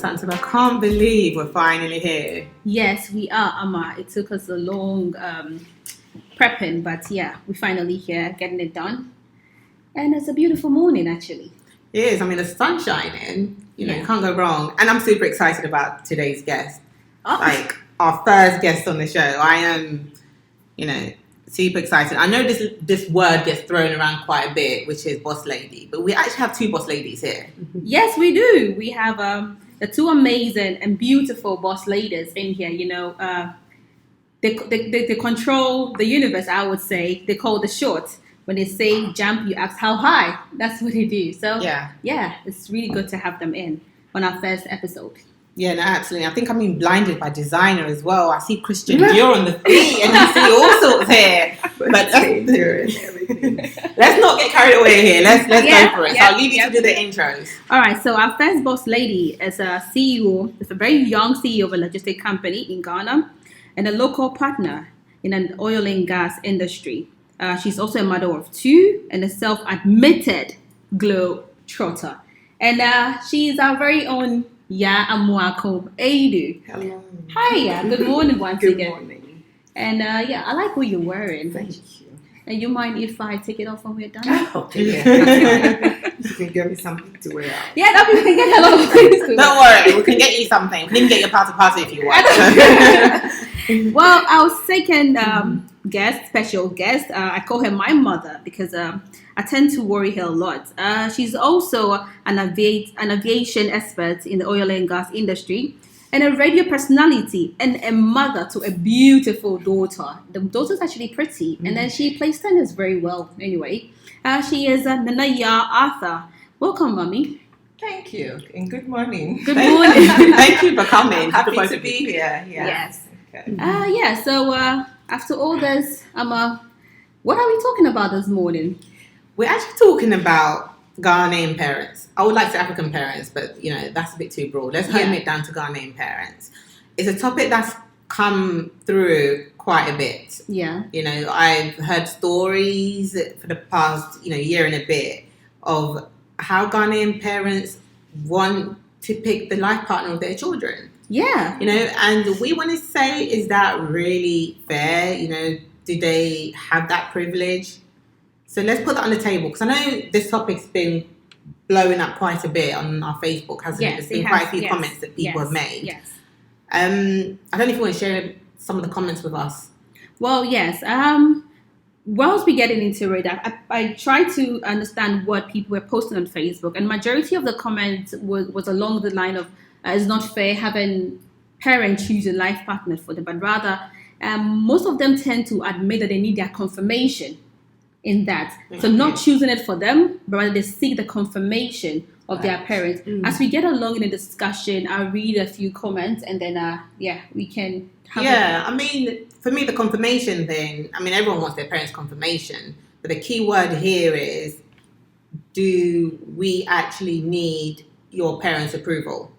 Asantseba. I can't believe we're finally here. Yes, we are, Ama. It took us a long prepping, but yeah, we're finally here, getting it done. And it's a beautiful morning, actually. It is. I mean, the sun's shining. You Yeah. can't go wrong. And I'm super excited about today's guest. Oh. Like, our first guest on the show. I am, super excited. I know this word gets thrown around quite a bit, which is boss lady. But we actually have two boss ladies here. Yes, we do. We have the two amazing and beautiful boss ladies in here. They control the universe, I would say. They call the shot. When they say jump, you ask how high. That's what they do. So, yeah, it's really good to have them in on our first episode. Yeah, no, absolutely. I think I'm being blinded by designer as well. I see Christian Dior on the feet and I see all sorts here. But let's not get carried away here. Let's go for it. So I'll leave you to do the intros. All right. So our first boss lady is a CEO. It's a very young CEO of a logistic company in Ghana and a local partner in an oil and gas industry. She's also a mother of two and a self-admitted globetrotter. And she's our very own Amoako-Adu. Hello. Hi, good morning once again. Good morning. And I like what you're wearing. Thank you. And you mind if I take it off when we're done? Okay, yeah. You can get me something to wear out. Yeah, that we can get a lot of things to Don't worry, we can get you something. We can even get your party if you want. Well, our second special guest, I call her my mother because I tend to worry her a lot. She's also an aviation expert in the oil and gas industry and a radio personality and a mother to a beautiful daughter. The daughter's actually pretty and then she plays tennis very well anyway. She is Nanaya Arthur. Welcome, Mummy. Thank you, and good morning. Good morning. Thank you for coming. Happy to be here. Yes. Okay. So after all this, what are we talking about this morning? We're actually talking about Ghanaian parents. I would like to say African parents, but that's a bit too broad. Let's home it down to Ghanaian parents. It's a topic that's come through quite a bit. Yeah. I've heard stories for the past year and a bit of how Ghanaian parents want to pick the life partner of their children. Yeah. And we want to say, is that really fair? Do they have that privilege? So let's put that on the table, because I know this topic's been blowing up quite a bit on our Facebook, hasn't it? There's been quite a few comments that people have made. Yes. I don't know if you want to share some of the comments with us. Well, yes. Whilst we getting into it, I tried to understand what people were posting on Facebook, and majority of the comments was along the line of it's not fair having parents choose a life partner for them, but rather most of them tend to admit that they need their confirmation in that. So not choosing it for them, but rather they seek the confirmation of their parents. As we get along in the discussion, I'll read a few comments and then we can have I mean, for me, the confirmation thing, I mean, everyone wants their parents' confirmation, but the key word here is, do we actually need your parents' approval?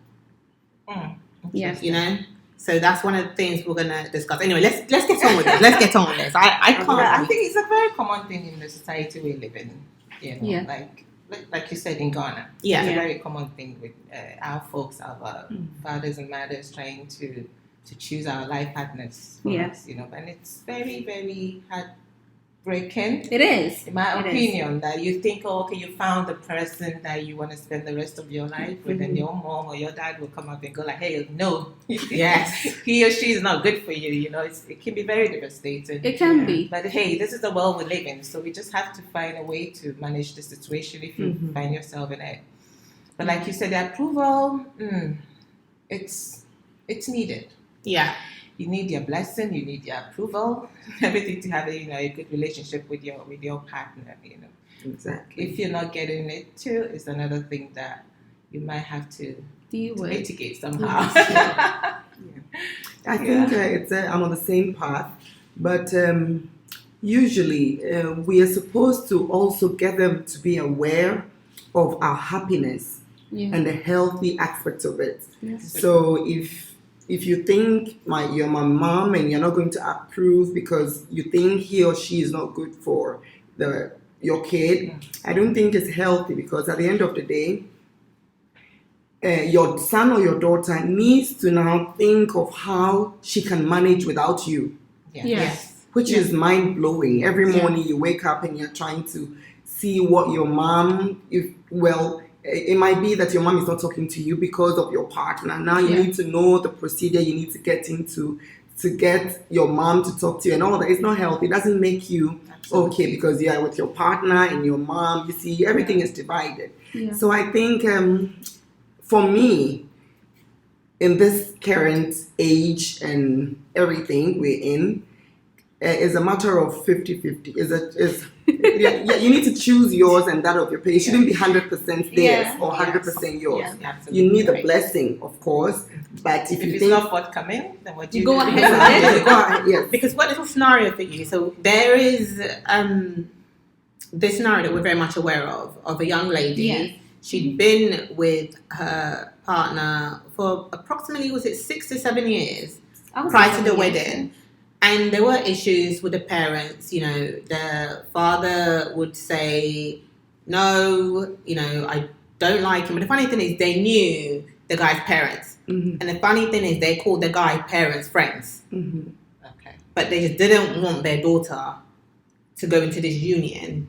Yeah. So that's one of the things we're going to discuss. Anyway, let's get on with this. Let's get on with this. I can't. I think it's a very common thing in the society we live in. Like you said in Ghana. Yeah. It's a very common thing with our folks, our fathers and mothers trying to choose our life partners for us, and it's very, very heartbreaking. It is. In my opinion, that you think, you found the person that you want to spend the rest of your life with, and your mom or your dad will come up and go like, hey, no, yes, he or she is not good for you. It can be very devastating. It can be. But hey, this is the world we live in, so we just have to find a way to manage the situation if you find yourself in it. But like you said, the approval, it's needed. Yeah. You need your blessing, you need your approval, everything to have a good relationship with your partner. Exactly. If you're not getting it too, it's another thing that you might have to mitigate somehow. I think I'm on the same path, but usually we are supposed to also get them to be aware of our happiness and the healthy aspects of it. Yes. So if you think you're my mom and you're not going to approve because you think he or she is not good for your kid, I don't think it's healthy, because at the end of the day, your son or your daughter needs to now think of how she can manage without you, Yes. which is mind blowing. Every Yeah. morning you wake up and you're trying to see what your mom, it might be that your mom is not talking to you because of your partner. Now you need to know the procedure you need to get into to get your mom to talk to you and all that. It's not healthy. It doesn't make you okay because you are with your partner and your mom. You see, everything is divided. Yeah. So I think for me, in this current age and everything we're in, is a matter of 50-50. You need to choose yours and that of your parents. It shouldn't be 100% theirs or 100% yours. Yeah. You need the blessing, of course, but if you it's think not forthcoming, then what do You you go do? ahead with it. Go ahead, yes. Because what little scenario for you? So there is this scenario that we're very much aware of a young lady. Yes. She'd been with her partner for approximately, was it 6 to 7 years prior to the wedding? And there were issues with the parents. You know, the father would say, no, you know, I don't like him. But the funny thing is they knew the guy's parents. Mm-hmm. And the funny thing is they called the guy's parents friends. Mm-hmm. Okay. But they just didn't want their daughter to go into this union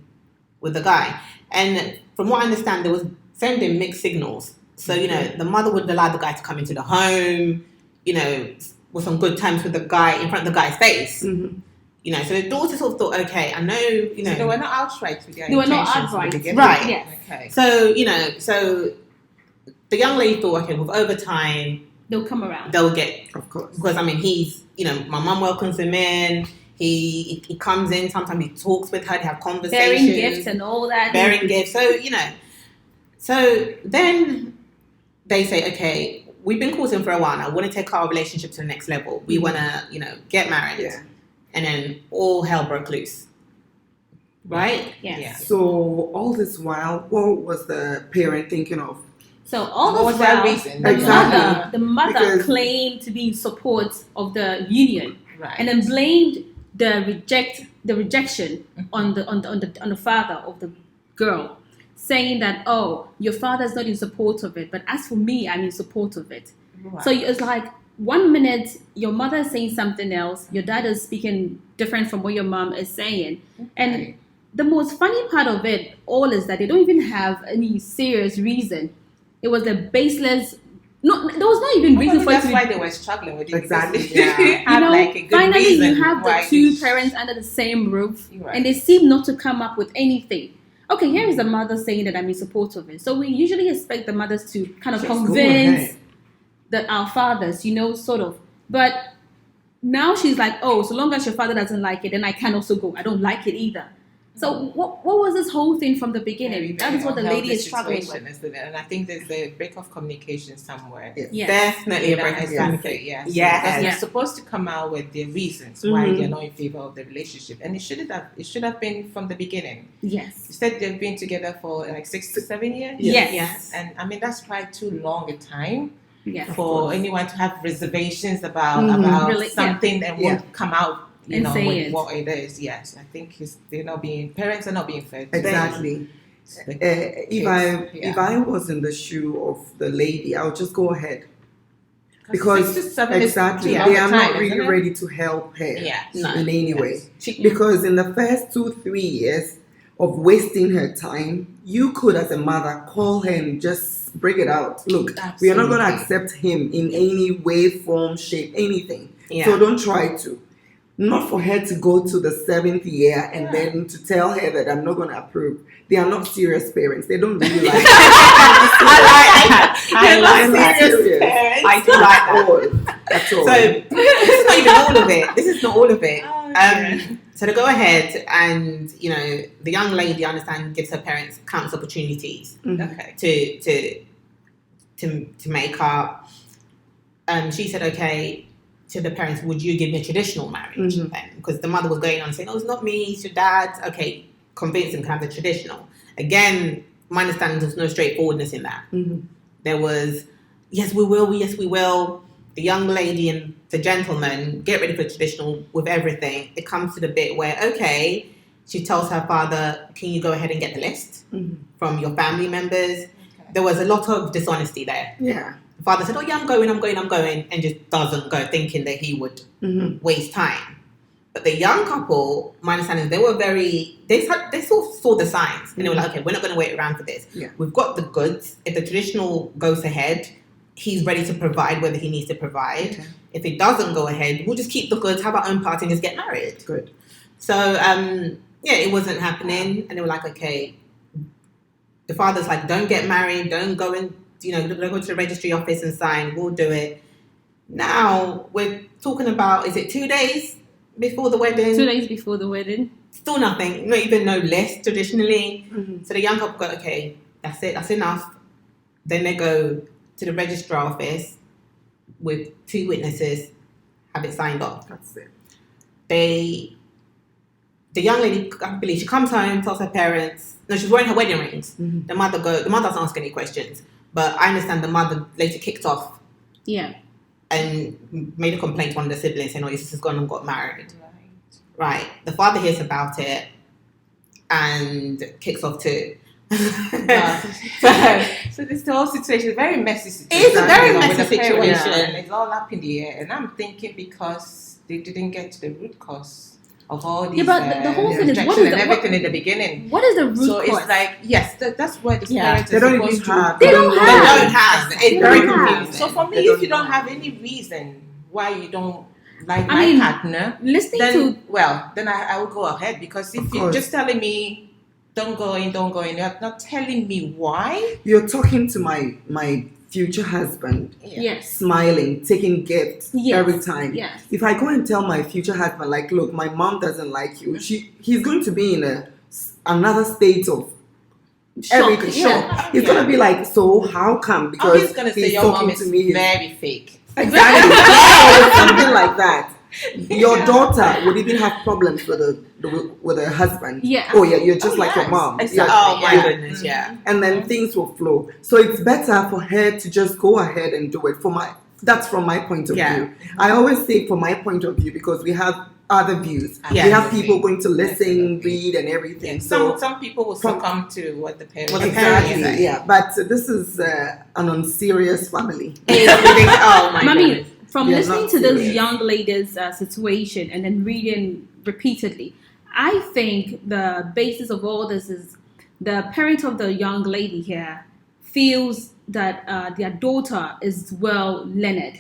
with the guy. And from what I understand, there was sending mixed signals. So, you know, the mother would allow the guy to come into the home, you know, was on good terms with the guy in front of the guy's face. Mm-hmm. You know, so the daughter sort of thought, okay, I know, you know. So they were not outright with their They were not intentions outright. in the beginning. Right. Yes. Okay. So, you know, so the young lady thought, okay, with overtime, They'll come around. they'll get, Of course. because I mean, he's, you know, my mum welcomes him in, he comes in, sometimes he talks with her, they have conversations. Bearing gifts and all that. Bearing gifts. So, you know, so then they say, okay, we've been courting for a while now. We want to take our relationship to the next level. We want to, you know, get married. Yeah. And then all hell broke loose. Right? Yes. Yeah. So all this while, what was the parent thinking of? So all What this was that while, reason? Exactly. the mother Because- claimed to be in support of the union, Right. and then blamed the rejection on the father of the girl, saying that, oh, your father's not in support of it, but as for me, I'm in support of it. Right. So it's like 1 minute your mother is saying something else, your dad is speaking different from what your mom is saying, and the most funny part of it all is that they don't even have any serious reason. It was a baseless. No, there was not even reason for it that's to why be. they were struggling with it. Exactly, Because they yeah. didn't have You know, like a good finally reason you have the why two they- parents under the same roof, Right. and they seem not to come up with anything. Okay, here is the mother saying that I'm in support of it. So we usually expect the mothers to kind of Just go convince ahead. our fathers, you know, sort of. But now she's like, oh, so long as your father doesn't like it, then I can also go. I don't like it either. So what was this whole thing from the beginning? Very, That very is what the unhealthy lady is struggling situation, with. isn't it? And I think there's a break of communication somewhere. Yes. Yes. Definitely a That break has of to communication. be, yes. Yes. Because they're Yeah. supposed to come out with their reasons why Mhm. they're not in favor of the relationship, and it should have been from the beginning. Yes. You said they've been together for like 6 to 7 years. Yes. And I mean that's quite too long a time Yes. for anyone to have reservations about Mhm. Really, yeah. something and won't come out, you And know, say with it. what it is. Yes, I think parents are not being fair. to them. Exactly. The If I was in the shoe of the lady, I would just go ahead. Because 6 to 7 is exactly, too long they a are time, not really isn't it? ready to help her Yes. No. in any way. She- Because in the first 2-3 years of wasting her time, you could, as a mother, call her and just bring it out. Look, we are not going to Absolutely. accept him in any way, form, shape, anything. Yeah. So don't try to. Not for her to go to the 7th year and then to tell her that I'm not going to approve. They are not serious parents. They don't really like I like that. I like that. Serious parents. I do like that. At all. So this is not even all of it. This is not all of it. Oh, yeah. So to go ahead and, you know, the young lady, I understand, gives her parents countless opportunities Okay. to make up. She said, okay, to the parents, would you give me a traditional marriage Mhm. then? Because the mother was going on saying, oh, it's not me, it's your dad. Okay, convince him to have the traditional. Again, my understanding, there's no straightforwardness in that. Mhm. There was, yes, we will, yes, we will. The young lady and the gentleman get ready for traditional with everything. It comes to the bit where, okay, she tells her father, can you go ahead and get the list Mhm. from your family members? there was a lot of dishonesty there. Yeah. The father said, "Oh yeah, I'm going," and just doesn't go, thinking that he would waste time. But the young couple, my understanding is they were they sort of saw the signs, and they were like, "Okay, we're not going to wait around for this. Yeah. We've got the goods. If the traditional goes ahead, he's ready to provide whether he needs to provide. Okay. If it doesn't go ahead, we'll just keep the goods, have our own party, and just get married." Good. So it wasn't happening, and they were like, "Okay." The father's like, "Don't get married. Don't go and don't go to the registry office and sign. We'll do it." Now we're talking about, is it 2 days before the wedding? 2 days before the wedding. Still nothing. Not even no list traditionally. So the young couple go, "Okay, that's it. That's enough." Then they go to the registrar office with 2 witnesses, have it signed off. That's it. The young lady, I believe, she comes home, tells her parents. No, she's wearing her wedding rings. The mother doesn't ask any questions, but I understand the mother later kicked off. Yeah. And made a complaint to one of the siblings saying, "Oh, your sister's gone and got married." Right. The father hears about it and kicks off too. So this whole situation is a very messy situation. It's a very messy with the parents, situation. and it's all up in the air. And I'm thinking because they didn't get to the root cause of all these but the whole thing is, what rejection is and everything in the beginning. What is the root So cause? it's like, yes, that's where the parents They are don't supposed even to. have. They don't have. It's They very don't have. confusing. So for me, They if don't you don't even have any reason why you don't like I my mean, partner, listening then to then I will go ahead, because if Of you're course. just telling me don't go in, you're not telling me why. You're talking to my future husband, yes. smiling, taking gifts Yes. every time. Yes. If I go and tell my future husband, like, "Look, my mom doesn't like you," he's going to be in another state of everything. Yeah. He's gonna be like, "So how come?" Because He's gonna say your talking mom is to me. very fake. Exactly. Yeah, something like that. Your daughter would even have problems with her husband. Yeah. Oh yeah, you're just Oh, like your yes. mom. Exactly. Oh my Yeah. goodness, yeah. And then things will flow. So it's better for her to just go ahead and do it. That's from my point of Yeah. view. I always say from my point of view, because we have other views. Yes. We have people going to listen, Definitely. read, and everything. Yeah. So Some people will succumb to what the parents What the say. parents say. yeah. But this is an unserious family. Oh my I mean, goodness. from They're listening not to this serious. young lady's situation and then reading repeatedly, I think the basis of all this is the parent of the young lady here feels that their daughter is well learned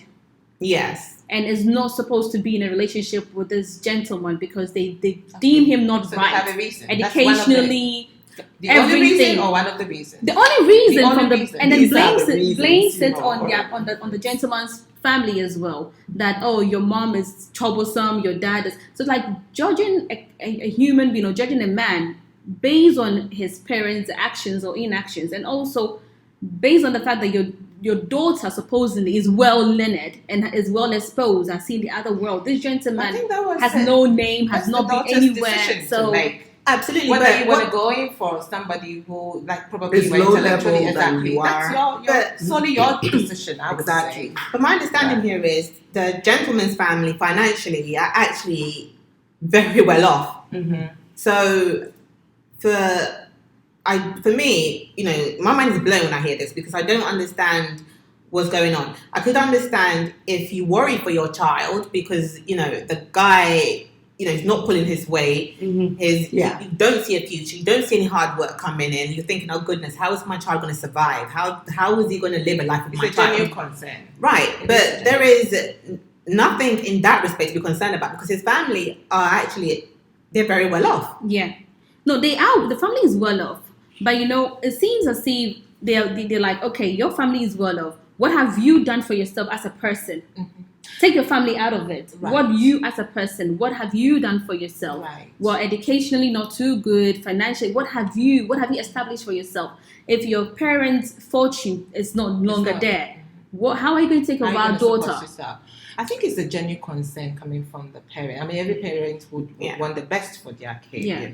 Yes. and is not supposed to be in a relationship with this gentleman because they deem him not So they have a right. reason. That's one of the- Educationally, The only reason everything. or one of the reasons? the only reason The only from the reason. and then These are the blames reasons, it you know. on the gentleman's family as well, that your mom is troublesome, your dad is, so like judging a human being or judging a man based on his parents' actions or inactions, and also based on the fact that your daughter supposedly is well learned and is well exposed and seen the other world. This I gentleman think that was has it. no name, has That's not the been daughter's anywhere. decision So to make. Absolutely. Whether But you want to what, go in for somebody who, like, probably Is were low intellectually level than exactly. you That's are. But- solely your decision. I would Exactly. say. but my understanding here is the gentleman's family financially are actually very well off. Mm-hmm. So for me, my mind is blown when I hear this because I don't understand what's going on. I could understand if you worry for your child because the guy he's not pulling his weight. Yeah. You don't see a future. You don't see any hard work coming in. You're thinking, oh goodness, how is my child going to survive? How is he going to live a life with It's my a child? genuine concern. Right, It but is there is nothing in that respect to be concerned about because his family are actually they're very well off. yeah, no, they are. The family is well off, but it seems as if they're like, okay, your family is well off. What have you done for yourself as a person? Mm-hmm. Take your family out of it. Right. What you as a person? What have you done for yourself? Right. Well, educationally not too good, financially. What have you established for yourself? If your parents' fortune is no longer not- there, how are you going to take care of How are our you gonna support daughter? yourself? I think it's a genuine concern coming from the parent. I mean, every parent would Yeah. want the best for their kid, Yeah.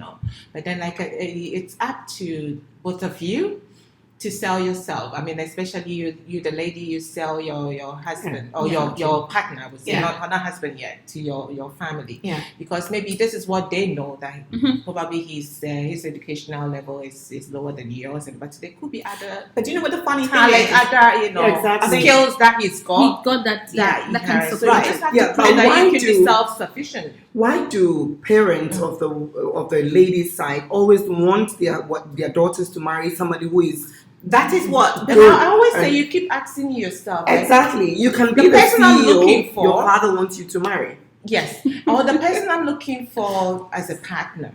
But then, it's up to both of you to sell yourself. I mean, especially you the lady, you sell your husband or Yeah. your partner, I would say, Yeah. not husband yet, to your family. Yeah. Because maybe this is what they know, that Mhm. probably his educational level is lower than yours, but there could be other But do you know what the funny thing talent, is? other Exactly. skills that he's He got. got that, That that kind of so support. you just have Yeah, to but pray that why you can be do- self-sufficient. Why do parents of the ladies' side always want their daughters to marry somebody who is That is what. And Good. I always say, And- you keep asking yourself, like, exactly? You can be The the person I'm looking CEO for- your father wants you to marry. yes, or the person I'm looking for as a partner.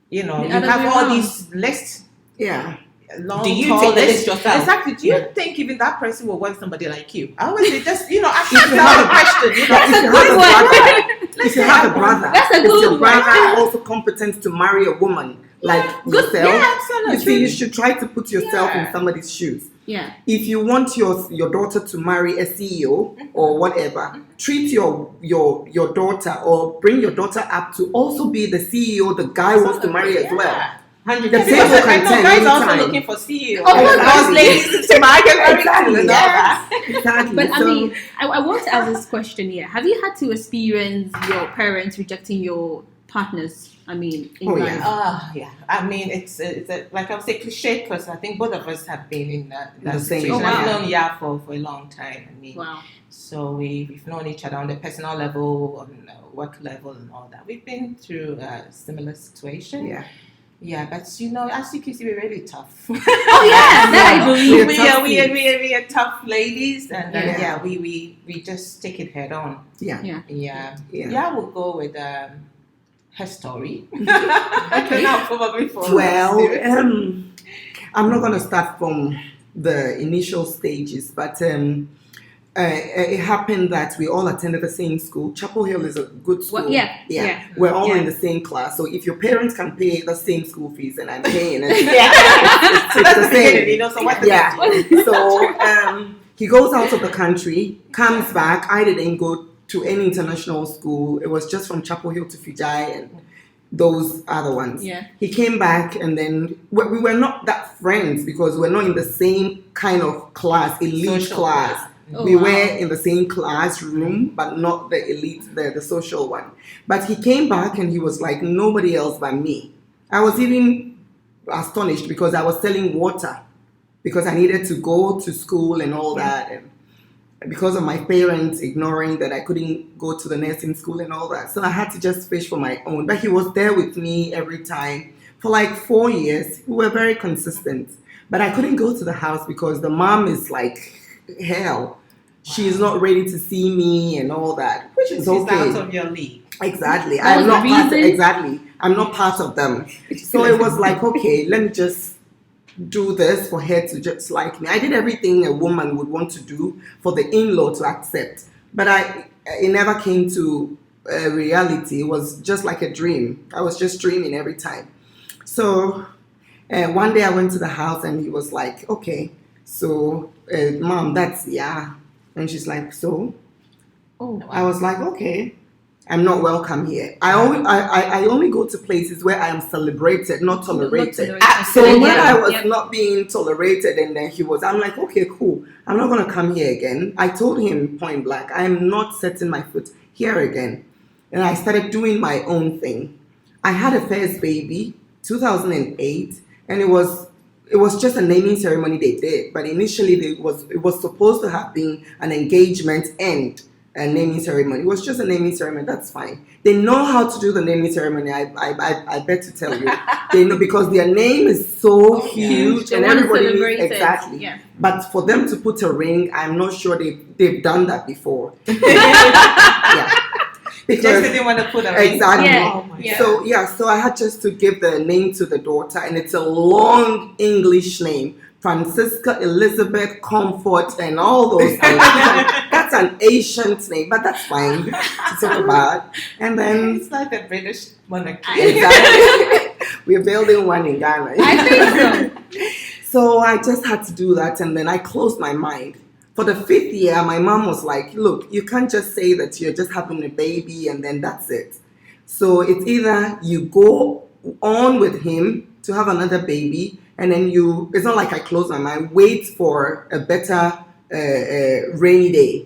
You know, The you other have way all around. these lists. Yeah. Long, Do you tall take the list. list yourself? Exactly. Do you Yeah. think even that person will want somebody like you? I always say, just ask If you yourself have a question. You know, If you have a good one. brother, if you have a brother, That's a is good your one. brother also competent to marry a woman like Good. yourself? Yeah, absolutely. You see, you should try to put yourself in Yeah. somebody's shoes. Yeah. If you want your daughter to marry a CEO or whatever, treat your daughter or bring your daughter up to also be the CEO the guy wants to marry as well. 100%. The Because table I can know turn guys are also anytime. looking for CEO. Of course. Because ladies to marry Exactly, and all that. Exactly. But I So- mean, I want to ask this question here. Have you had to experience your parents rejecting your partners? I mean, in Oh, life. yeah. Yeah. I mean, it's like I would say cliche, because I think both of us have been in that The same. situation. Oh, wow. I've known Ya for a long time. I mean, Wow. so we've known each other on the personal level, on work level, and all that. We've been through a similar situation. yeah. Yeah, but as you can see, we're really tough. Oh yeah, that I believe. We're tough we are tough ladies, and Yeah. we just take it head on. Yeah. Yeah. Yeah, Yeah. we'll go with her story. Okay, now probably for Well, serious. I'm not going to start from the initial stages, but it happened that we all attended the same school. Chapel Hill is a good school. Well, yeah. We're all Yeah. in the same class. So if your parents can pay the same school fees and I'm paying it, So that's the the same. beginning, so what's the yeah. next one? So he goes out of the country, comes back. I didn't go to any international school. It was just from Chapel Hill to Fijai and those other ones. Yeah. He came back, and then we were not that friends because we're not in the same kind of class, elite Social class. class. Oh, We wow. were in the same classroom, but not the elite, the social one. But he came back and he was like, nobody else but me. I was even astonished because I was selling water because I needed to go to school and all that. And because of my parents ignoring that I couldn't go to the nursing school and all that. So I had to just fish for my own. But he was there with me every time. For like 4 years, we were very consistent. But I couldn't go to the house because the mom is like, hell. She's not ready to see me and all that. Which is She's okay. out of your league. Exactly. That was I'm not the part of, reason? exactly. I'm not part of them. So it was like, okay, let me just do this for her to just like me. I did everything a woman would want to do for the in-law to accept. But it never came to reality. It was just like a dream. I was just dreaming every time. So one day I went to the house and he was like, okay, so mom, that's, yeah. And she's like, so? Oh. I was like, okay, I'm not welcome here. I only go to places where I am celebrated, not tolerated. So when I was not being tolerated and then I'm like, okay, cool. I'm not going to come here again. I told him point blank, I'm not setting my foot here again. And I started doing my own thing. I had a first baby, 2008, and it was just a naming ceremony they did. But initially it was supposed to have been an engagement and a naming ceremony. It was just a naming ceremony. That's fine. They know how to do the naming ceremony. I bet to tell you, they know because their name is so huge They and want to everybody celebrate needs, it. exactly. Yeah. But for them to put a ring, I'm not sure they've done that before. Yeah. Just didn't want to put a ring. Exactly. Yeah. Oh my Yeah. So I had just to give the name to the daughter, and it's a long English name. Francisca Elizabeth Comfort and all those things. That's an ancient name, but that's fine to talk about. And then It's like the British monarchy. exactly, we're building one in Ghana. I think So I just had to do that, and then I closed my mind. For the 5th year, my mom was like, look, you can't just say that you're just having a baby and then that's it. So it's either you go on with him to have another baby and then it's not like I close my mind, wait for a better rainy day.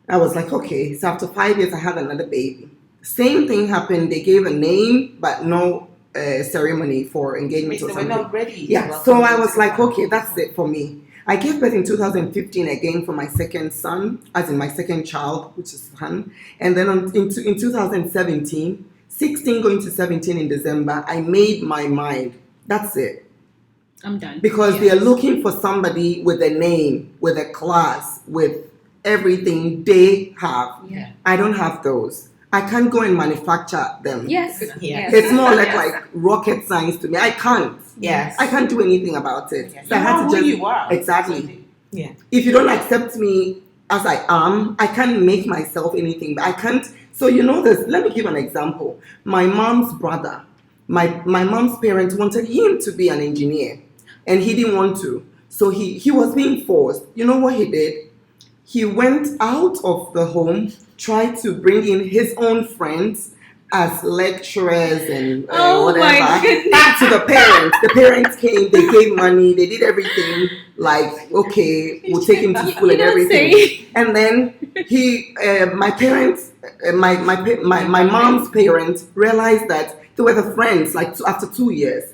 I was like, okay, so after 5 years, I had another baby. Same thing happened. They gave a name, but no ceremony for engagement or We're something. not ready. Yeah, so I was like, okay, that's it for me. I gave birth in 2015 again for my second son, as in my second child, which is son. And then in 2017, 16 going to 17 in December, I made my mind. That's it. I'm done. Because they are looking for somebody with a name, with a class, with everything they have. Yeah. I don't have those. I can't go and manufacture them. Yes. Yes. It's more like rocket science to me. I can't. Yes. I can't do anything about it. Yes. So I You had are to who just you are. exactly. Yeah. If you don't accept me as I am, I can't make myself anything. But I can't. So you know this. Let me give an example. My mom's brother, my mom's parents wanted him to be an engineer, and he didn't want to. So he was being forced. You know what he did? He went out of the home, tried to bring in his own friends as lecturers and Oh my whatever goodness. back to the parents. The parents came, they gave money, they did everything. Like, okay, we'll take him to school You and don't everything. say. And then my parents, my mom's parents realized that they were the friends. Like after 2 years.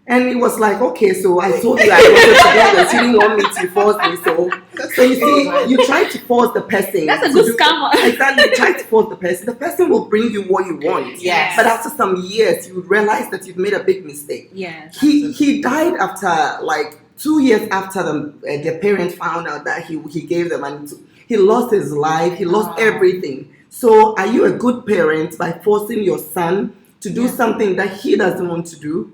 And it was like, okay, so I told you I wanted to do this. You didn't want me to force me. So you see, you try to force the person. That's a good scammer. Exactly, you try to force the person. The person will bring you what you want. Yes. But after some years, you realize that you've made a big mistake. Yes. He died after like 2 years after the parents found out that he gave the money to. He lost his life. He lost everything. So are you a good parent by forcing your son to do something that he doesn't want to do?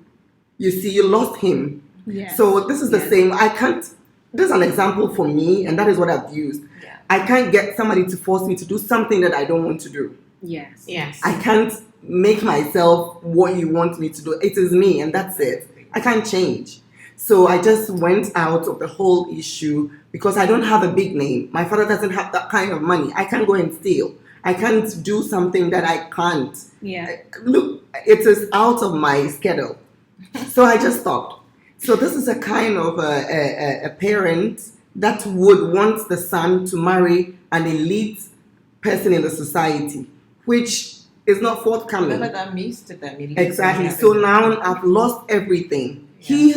You see, you lost him. Yes. So this is the same. I can't. This is an example for me, and that is what I've used. Yeah. I can't get somebody to force me to do something that I don't want to do. Yes. Yes. I can't make myself what you want me to do. It is me, and that's it. I can't change. So I just went out of the whole issue because I don't have a big name. My father doesn't have that kind of money. I can't go and steal. I can't do something that I can't. Yeah. Look, it is out of my schedule. So I just stopped. So this is a kind of a parent that would want the son to marry an elite person in the society, which is not forthcoming. Remember that means to them. Exactly. So now I've lost everything. He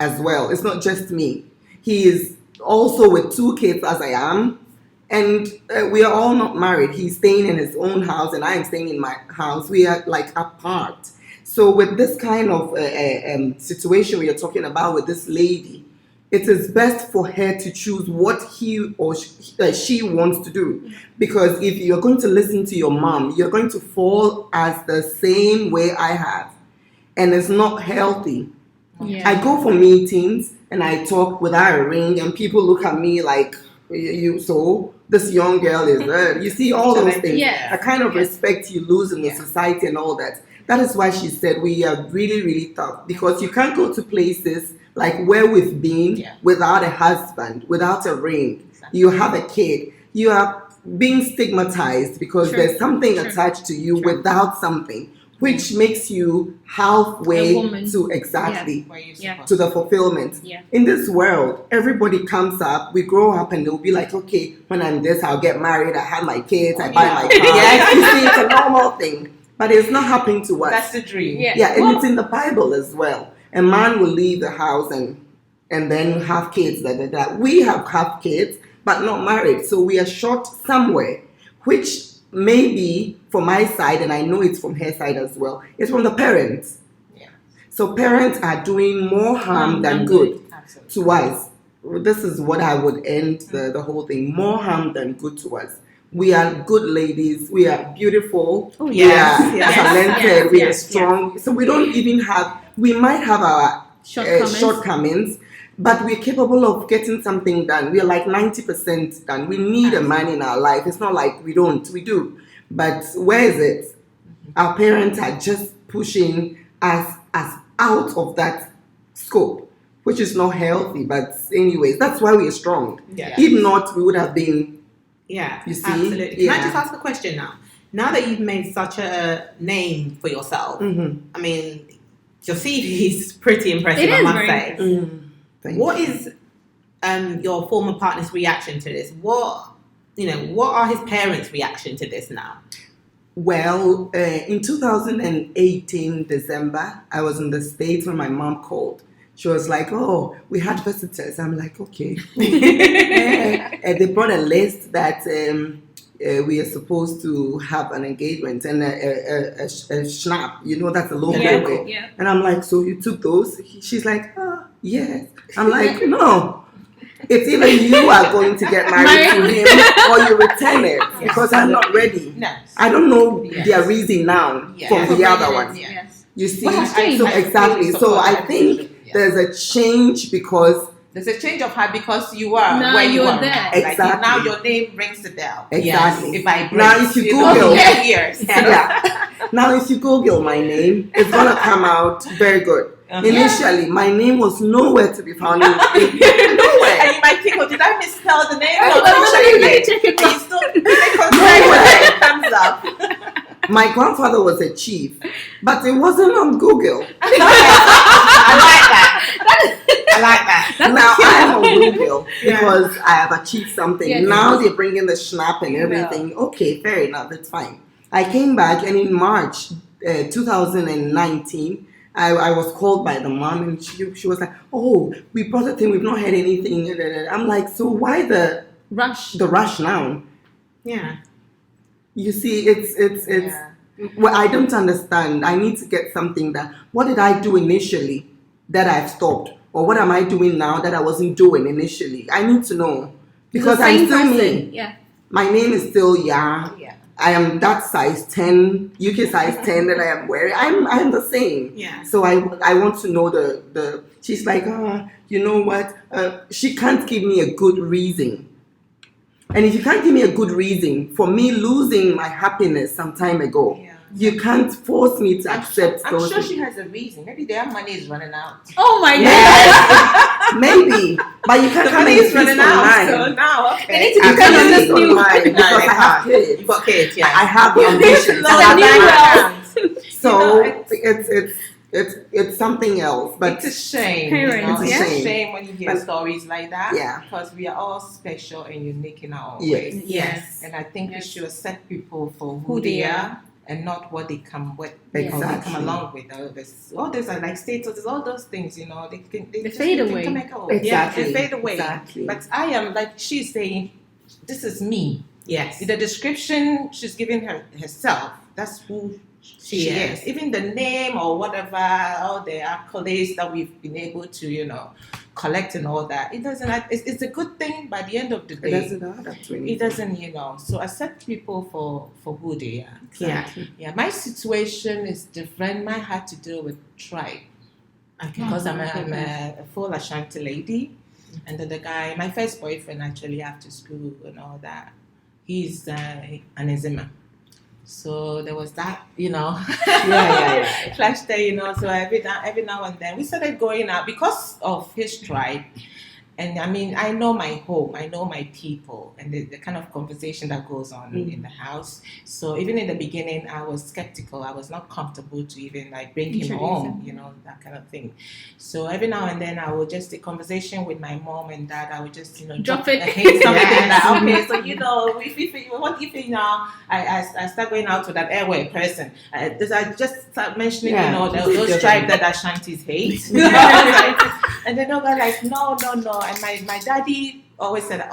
as well. It's not just me. He is also with 2 kids as I am. And we are all not married. He's staying in his own house and I am staying in my house. We are like apart. So with this kind of situation we are talking about with this lady, it is best for her to choose what he or she wants to do. Because if you're going to listen to your mom, you're going to fall as the same way I have. And it's not healthy. Yeah. I go for meetings and I talk without a ring and people look at me like, so this young girl is there. You see all those things. Yeah. A kind of respect you lose in the society and all that. That is why she said we are really, really tough. Because you can't go to places like where we've been without a husband, without a ring. Exactly. You have a kid. You are being stigmatized because there's something attached to you without something, which makes you halfway A woman. to exactly Where you Yeah. supposed to the fulfillment. Yeah. In this world, everybody comes up, we grow up and they'll be like, okay, when I'm this, I'll get married, I have my kids, I buy my car. Yes. You see, it's a normal thing. But it's not happening to us. That's the dream. Yeah. Yeah, and Well, it's in the Bible as well. A man will leave the house and then have kids. We have kids, but not married. So we are short somewhere, which maybe from my side, and I know it's from her side as well, it's from the parents. Yeah. So parents are doing more harm than good Absolutely. to us. This is what I would end the whole thing. More harm than good to us. We are good ladies. We are beautiful. Oh, We yes, are yes, talented. yes, we are yes, strong. So we don't even have. We might have our Shortcomings. shortcomings, but we're capable of getting something done. We are like 90% done. We need a man in our life. It's not like we don't. We do. But where is it? Our parents are just pushing us out of that scope, which is not healthy. But anyways, that's why we are strong. Yeah. If not, we would have been. Yeah, You see? absolutely. Can I Yeah. just ask a question now? Now that you've made such a name for yourself, Mhm. I mean, your CV is pretty impressive, It I is must very say. impressive. What is your former partner's reaction to this? What are his parents' reaction to this now? Well, in 2018 December, I was in the States when my mom called. She was like, "Oh, we had visitors." I'm like, "Okay." And they brought a list that we are supposed to have an engagement and a schnapp. That's a local way. Yeah. And I'm like, "So you took those?" She's like, "Yes." I'm like, "No. It's either you are going to get married to him or you return it because I'm not ready." No. I don't know their reason now from the other one. Yes. You see, What has changed? so exactly. So I think there's a change because there's a change of heart because you are now where you you're are there. now. Exactly. Like now your name rings the bell. Exactly. If I Now if you Google, years. Now if you Google my name, it's gonna come out very good. Initially, my name was nowhere to be found. Nowhere. And you might think, oh, did I misspell the name? No, let me check it out. You still it comes up. My grandfather was a chief, but it wasn't on Google. I like that. Now I'm on Google because I have achieved something. Yes. Now they're bringing the schnapp and everything. Okay, fair enough. It's fine. I came back and in March 2019, I was called by the mom and she was like, "Oh, we brought a thing. We've not had anything." I'm like, "So why the rush now?" Yeah. You see, it's well, I don't understand. I need to get something that, what did I do initially that I've stopped? Or what am I doing now that I wasn't doing initially? I need to know. Because I'm still me. Yeah. My name is still I am that size 10, UK size 10 that I am wearing. I'm the same. Yeah. So I want to know the she's like, you know what? She can't give me a good reason. And if you can't give me a good reason for me losing my happiness some time ago, you can't force me to accept I'm those sure things. she has a reason. Maybe their money is running out. Oh my God. Yes, maybe. But you can't The come money and is running insist on out. mine. So now, okay. They need to I depend on can't this insist on new. mine because I have kids. You've got kids, yeah. I have ambitions. No, I have new plans. So You it's something else. But it's a shame. Parents, It's yeah. a shame when you hear But- stories like that. Yeah. Because we are all special and unique in our own Yes. ways. Yes. And I think we should accept people for Who who they they are. are and not what they come with. Yes. Or they Exactly. come along with. All those are like statuses, all those things, they They just fade they away. Come and go. Exactly. They fade away. Exactly. But I am like she's saying, this is me. Yes. The description she's giving herself, that's who she is. Even the name or whatever, all the accolades that we've been able to, collect and all that, it doesn't. It's a good thing. By the end of the It day, doesn't matter to me. it doesn't. So accept people for who they are. Yeah. Yeah. My situation is different. Mine had to deal with tribe Okay. because I'm a full Ashanti lady, and then the guy, my first boyfriend, actually after school and all that, he's an Ezima. So there was that, Yeah. clash there, So every now and then we started going out because of his tribe. And I mean, I know my home, I know my people, and the kind of conversation that goes on in the house. So even in the beginning, I was skeptical. I was not comfortable to even bring him Introduce home, him. that kind of thing. So every now and then, I would just a conversation with my mom and dad. I would just Drop it. hint something Yes. that okay, so what if now I start going out with an airway person. I just start mentioning those tribes that Ashantis hate. And then they'll go like, no. And my daddy always said,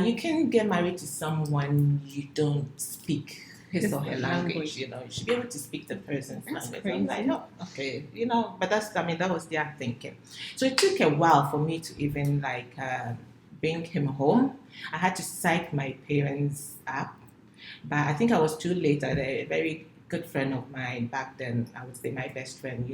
you can get married to someone you don't speak his or her language. You should be able to speak the person's language. crazy. I'm like, okay, but that was their thinking. So it took a while for me to even bring him home. I had to psych my parents up, but I think I was too late. A very good friend of mine back then, I would say my best friend,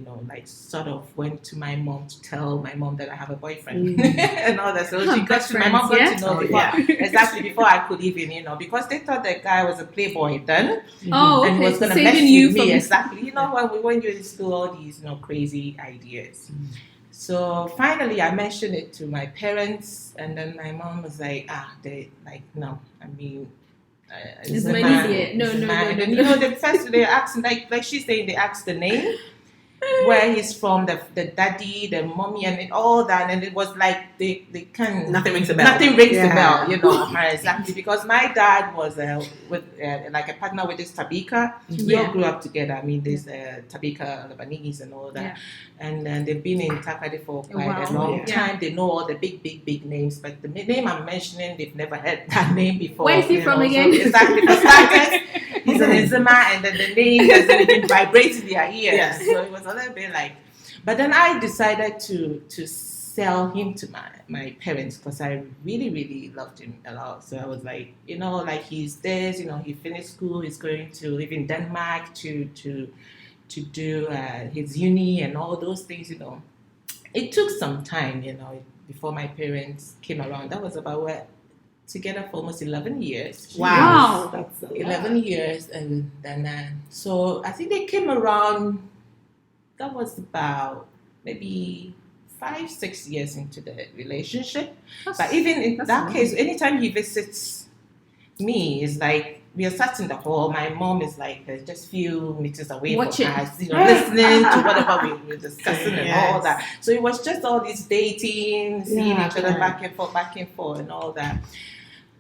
sort of went to my mom to tell my mom that I have a boyfriend and all that. So she got to, my mom got to know exactly before I could even, because they thought the guy was a playboy then. Oh, And okay. he was So going to mess saving you with from me, exactly. when you're in school, all these, crazy ideas. So finally, I mentioned it to my parents, and then my mom was like, no, I mean, It's a my man. idiot. No. And the first they asked, like she's saying, they asked the name, where he's from, the daddy, the mommy, and all that. And it was like they can Nothing rings a bell. Nothing rings the Yeah. bell, you know. Exactly, because my dad was with like a partner with this Tabika. We all grew up together. I mean, there's Tabika Lebanese and all that, and they've been in Takoradi for quite a long time. They know all the big names, but the name I'm mentioning, they've never heard that name before. Where is he from again? So exactly, for starters, he's an Nzima, and then the name doesn't even vibrate in their ears. Yes. So it was a little bit like, but then I decided to sell him to my parents because I really loved him a lot. So I was like, you know, like he's this, you know, he finished school, he's going to live in Denmark to do his uni and all those things, you know. It took some time, you know, before my parents came around. That was about together for almost 11 years. Wow. That's a lot. 11 years, and then so I think they came around. That was about maybe 5-6 years into the relationship. But even in that case, anytime he visits me, it's like we are sat in the hall. My mom is like just few meters away Watching. from us, you know, listening to whatever we were discussing and all Yes. that. So it was just all this dating, seeing Yeah, each other yeah. back and forth, and all that.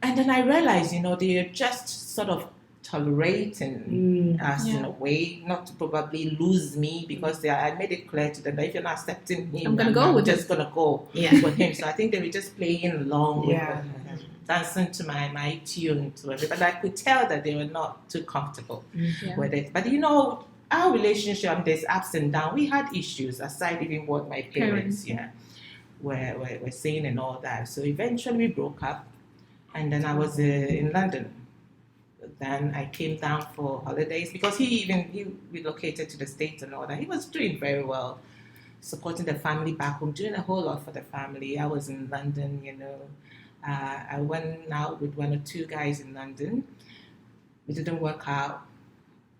And then I realized, you know, they are just sort of tolerating us in a way, not to probably lose me, because I made it clear to them that if you're not accepting him, I'm gonna go with just gonna go with him. So I think they were just playing along, Yeah. dancing to my tune to everybody. But I could tell that they were not too comfortable with it. But you know, our relationship, there's ups and downs. We had issues aside even what my parents were saying and all that. So eventually we broke up, and then I was in London. Then I came down for holidays because he relocated to the States and all that. He was doing very well, supporting the family back home, doing a whole lot for the family. I was in London, you know. I went out with 1 or 2 guys in London. It didn't work out.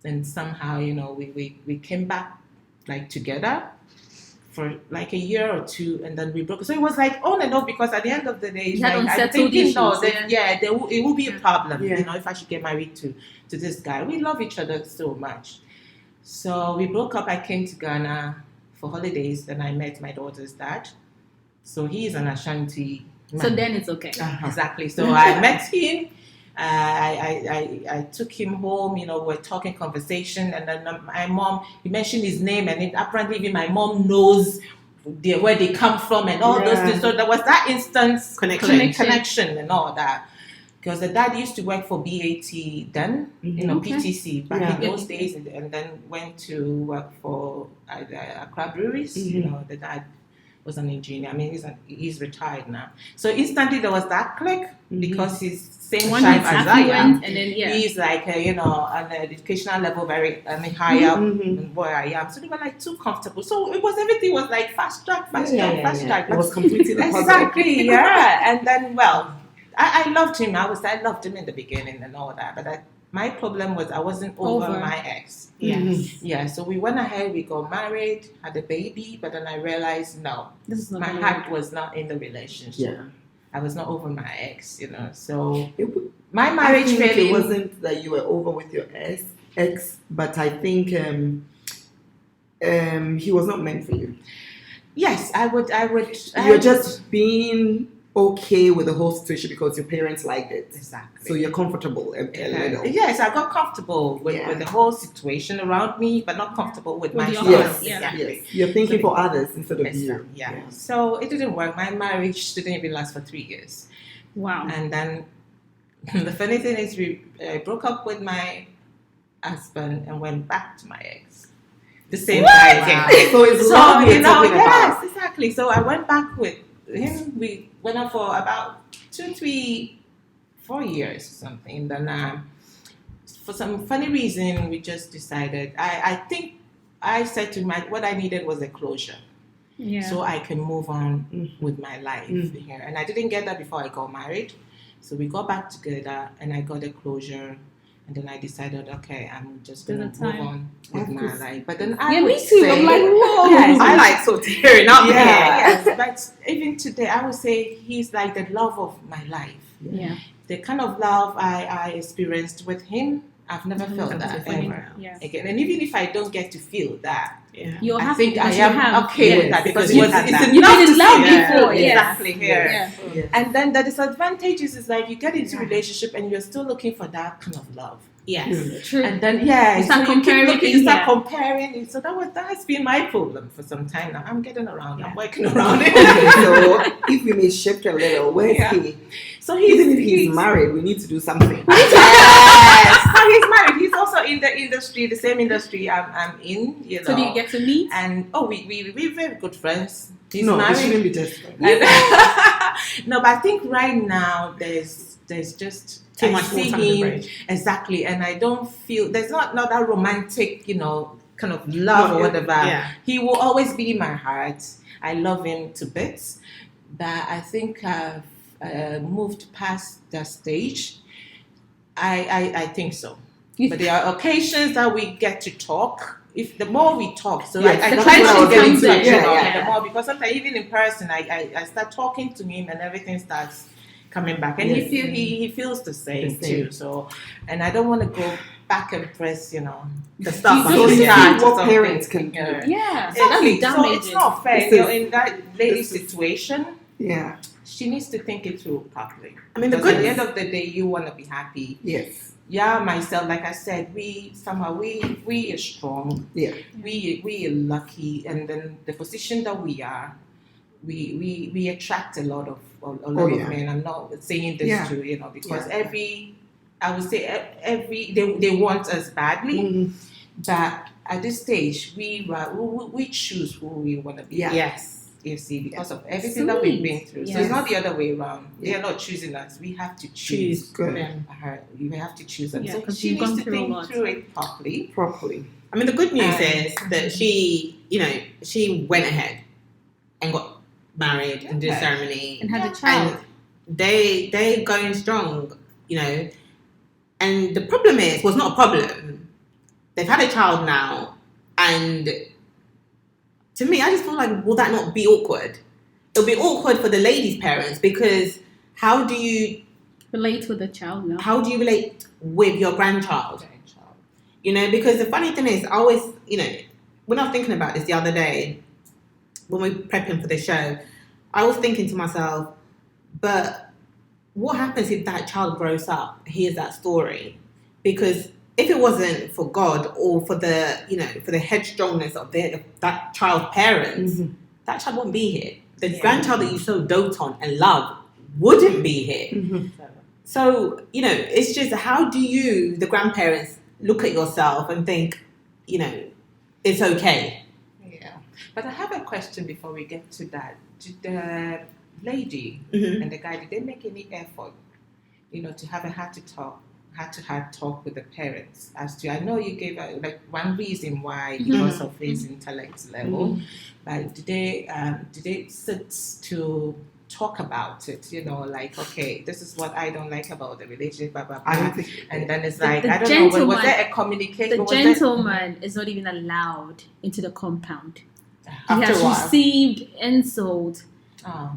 And somehow, you know, we came back like together for like a year or 2, and then we broke. So it was like on and off, because at the end of the day, it's You had like, I'm unsettled thinking, no, issues, that, it will be a problem, Yeah. you know, if I should get married to this guy. We love each other so much. So we broke up. I came to Ghana for holidays. Then I met my daughter's dad. So he is an Ashanti man. So then it's okay. Exactly. So I met him. I took him home. You know, we're talking conversation, and then my mom. He mentioned his name, and apparently even my mom knows where they come from and all those things. So there was that instant connection and all that. Because the dad used to work for BAT then, you know, PTC back in those days, and then went to work for Accra Breweries. You know, the dad was an engineer. I mean, he's retired now. So instantly there was that click, because he's same One time is as I am. affluent, and then He's like, you know, on the educational level, very higher than where I am. So they were like too comfortable. So everything was like fast track. It was completely the puzzle. Exactly, yeah. And then, well, I loved him. I loved him in the beginning and all that. But my problem was I wasn't over my ex. Yes. Yeah. So we went ahead. We got married, had a baby. But then I realized, no, This is not my gonna heart work. was not in the relationship. Yeah. I was not over my ex, you know. So It, my I marriage think really it wasn't that you were over with your ex, but I think he was not meant for you. Yes, I would. You're just being okay with the whole situation because your parents liked it. exactly. So you're comfortable a little. Yes, I got comfortable with Yeah. the whole situation around me, but not comfortable with With myself. yourself, Yes, Exactly. yes. You're thinking So- for others instead of you. Yeah. So it didn't work. My marriage didn't even last for 3 years. Wow. And then the funny thing is, I broke up with my husband and went back to my ex. The same guy again. So it's So, love you you're know, talking yes, about. exactly. So I went back with him. We went on for about 2, 3, 4 years or something. Then for some funny reason, we just decided, I think I said to what I needed was a closure. Yeah. So I can move on with my life here. And I didn't get that before I got married. So we got back together and I got a closure. And then I decided, okay, I'm just going There's to a move time. on with my life. But then I Yeah, would me too. say, I'm like, whoa. Yes, I'm like so tearing up yeah, here. yes. But even today, I would say he's like the love of my life. Yeah. The kind of love I experienced with him I've never felt that Funny. ever Yeah. again. And even if I don't get to feel that, Yeah. You're I happy think I because you am have. okay Yes. with that because Because you it's had that. You've enough been in to love see before, it. yes. Exactly here. Yeah. Yes. And then the disadvantages is like you get into Yeah. relationship and you're still looking for that kind of love. Yes. True. And then You start so comparing you keep looking, things, you start yeah. comparing. So that has been my problem for some time now. I'm getting around. I'm working around it. Okay, so if we may shift a little, where's Yeah. he? So Even if he's married, we need to do something. Yes. So he's married. He's also in the industry, the same industry I'm in. You know. So do you get to meet? And we're very good friends. He's No, it married. shouldn't be just. No, but I think right now there's just Too I much see water under the him bridge. exactly, and I don't feel there's not that romantic, kind of love No, or whatever. Yeah. He will always be in my heart. I love him to bits, but I think I've moved past that stage. I think so. But there are occasions that we get to talk. If the more we talk, so Yes, I the try not to get connection into comes it, in. Yeah. the more because sometimes even in person, I start talking to him and everything starts coming back, and Yes. he feels the same The same. too. So, and I don't want to go back and press, The stuff. so So Exactly. see sad to what something. parents can do. Yeah. Exactly. That's So damaging. it's not fair. This is- In that lady's this is- situation, Yeah. she needs to think it through properly. I mean, the Because at good the end of the day, you want to be happy. Yes. Yeah, myself, like I said, we are strong. Yeah. We are lucky, and then the position that we are, we attract a lot of yeah. men. I'm not saying this Yeah. to because Yeah. I would say they want us badly, Mhm. but at this stage we choose who we want to be. Yeah. Yes. You see, because of everything that we've been through. So Yes. it's not the other way around. They are not choosing us. We have to choose. Good. them. Her. We have to choose them. Yeah, So 'cause she you've needs gone to through a think lot. through it properly. Properly. I mean, the good news And- is that she went ahead and got married and did a Okay. ceremony, And had a and child. they're going strong, And the problem was not a problem. They've had a child now, and to me, I just feel like, will that not be awkward? It'll be awkward for the lady's parents because how do you Relate with the child now. relate with your grandchild? Because the funny thing is, I always, when I was thinking about this the other day, when we were prepping for the show, I was thinking to myself, but what happens if that child grows up, hears that story? Because if it wasn't for God or for the, for the headstrongness of that child's parents, Mhm. that child wouldn't be here. The grandchild that you so dote on and love wouldn't be here. Mhm. So, it's just how do you, the grandparents, look at yourself and think, it's okay. Yeah. But I have a question before we get to that. Did the lady Mhm. and the guy, did they make any effort, to have a heart-to-heart talk with the parents as to, I know you gave one reason why, because of his intellect level, but did they sit to talk about it, okay, this is what I don't like about the relationship, blah, blah, blah. I don't think. And then it's The- like, the I don't know, was gentleman- there a communication? The was there- gentleman is not even allowed into the compound. He After has a while. received insult, Oh.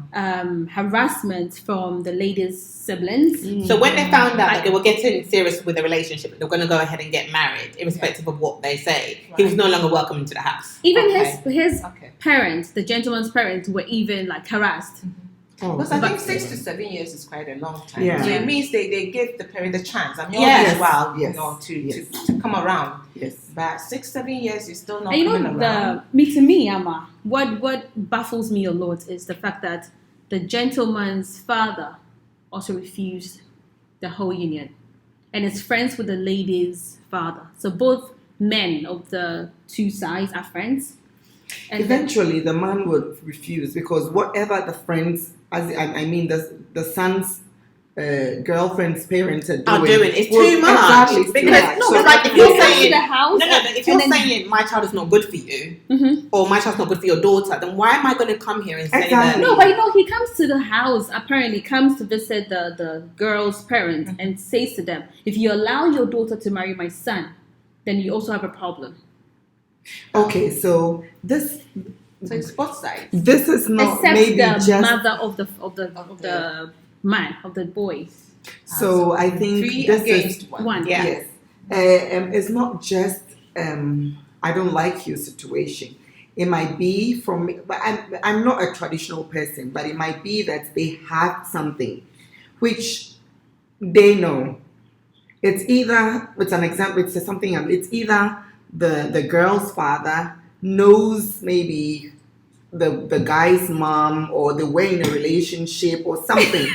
harassment from the lady's siblings. So when they found out that they were getting serious with the relationship, they were going to go ahead and get married, irrespective of what they say, he was no longer welcome into the house. Even Okay. his Okay. parents, the gentleman's parents, were even harassed. Oh, Because I think But- 6 to 7 years is quite a long time. Yeah. So it means they give the parent a chance. I mean, Yes. all this while, Yes. to come around. yes. But 6, 7 years, you're still not And coming around. to me, Ama, what baffles me a lot is the fact that the gentleman's father also refused the whole union and is friends with the lady's father. So both men of the two sides are friends. And Eventually, the man would refuse because whatever the friends, the son's girlfriend's parents are doing, It's would- too much. Exactly, it's too Because much. no, So it's like if you you're come to saying the house, no, but if you're and then- saying my child is not good for you, Mhm. or my child's not good for your daughter, then why am I going to come here and say Exactly. that? No, but he comes to the house, apparently comes to visit the girl's parents and says to them, if you allow your daughter to marry my son, then you also have a problem. Okay, so this So it's both sides. this is not Except maybe the just mother of the man, of the boy. so. I think Three this against is one. One. Yeah. yes. It's not just I don't like you situation. It might be from, but I'm not a traditional person, but it might be that they have something which they know. It's either, it's an example, it's something, it's either the girl's father knows maybe the guy's mom, or they were in a relationship or something.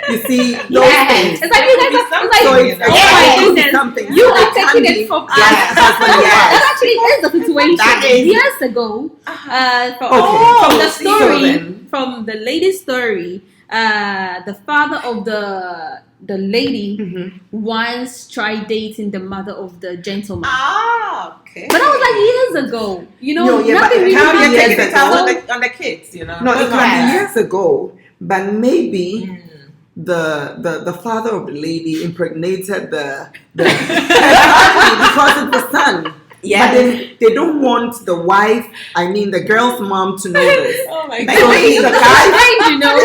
You see, those things. It's like you guys are like, So it's, oh my goodness, something. you So are it can taking be- it from us. Yes, husband and wife. That actually is the situation. That is- Years ago, from, Okay. from the So story, then- from the lady's story, the father of the lady Mhm. once tried dating the mother of the gentleman. Okay. But that was like years ago. You know, No, yeah, but nothing really Now you're years taking it happened. out ago. on the kids, you know. No, it can Yes. be years ago, but maybe Mm. the father of the lady impregnated the because it's the son. Yes. But they don't want the wife, I mean the girl's mom, to know this. Oh my So god. if the guy, Strange, you know.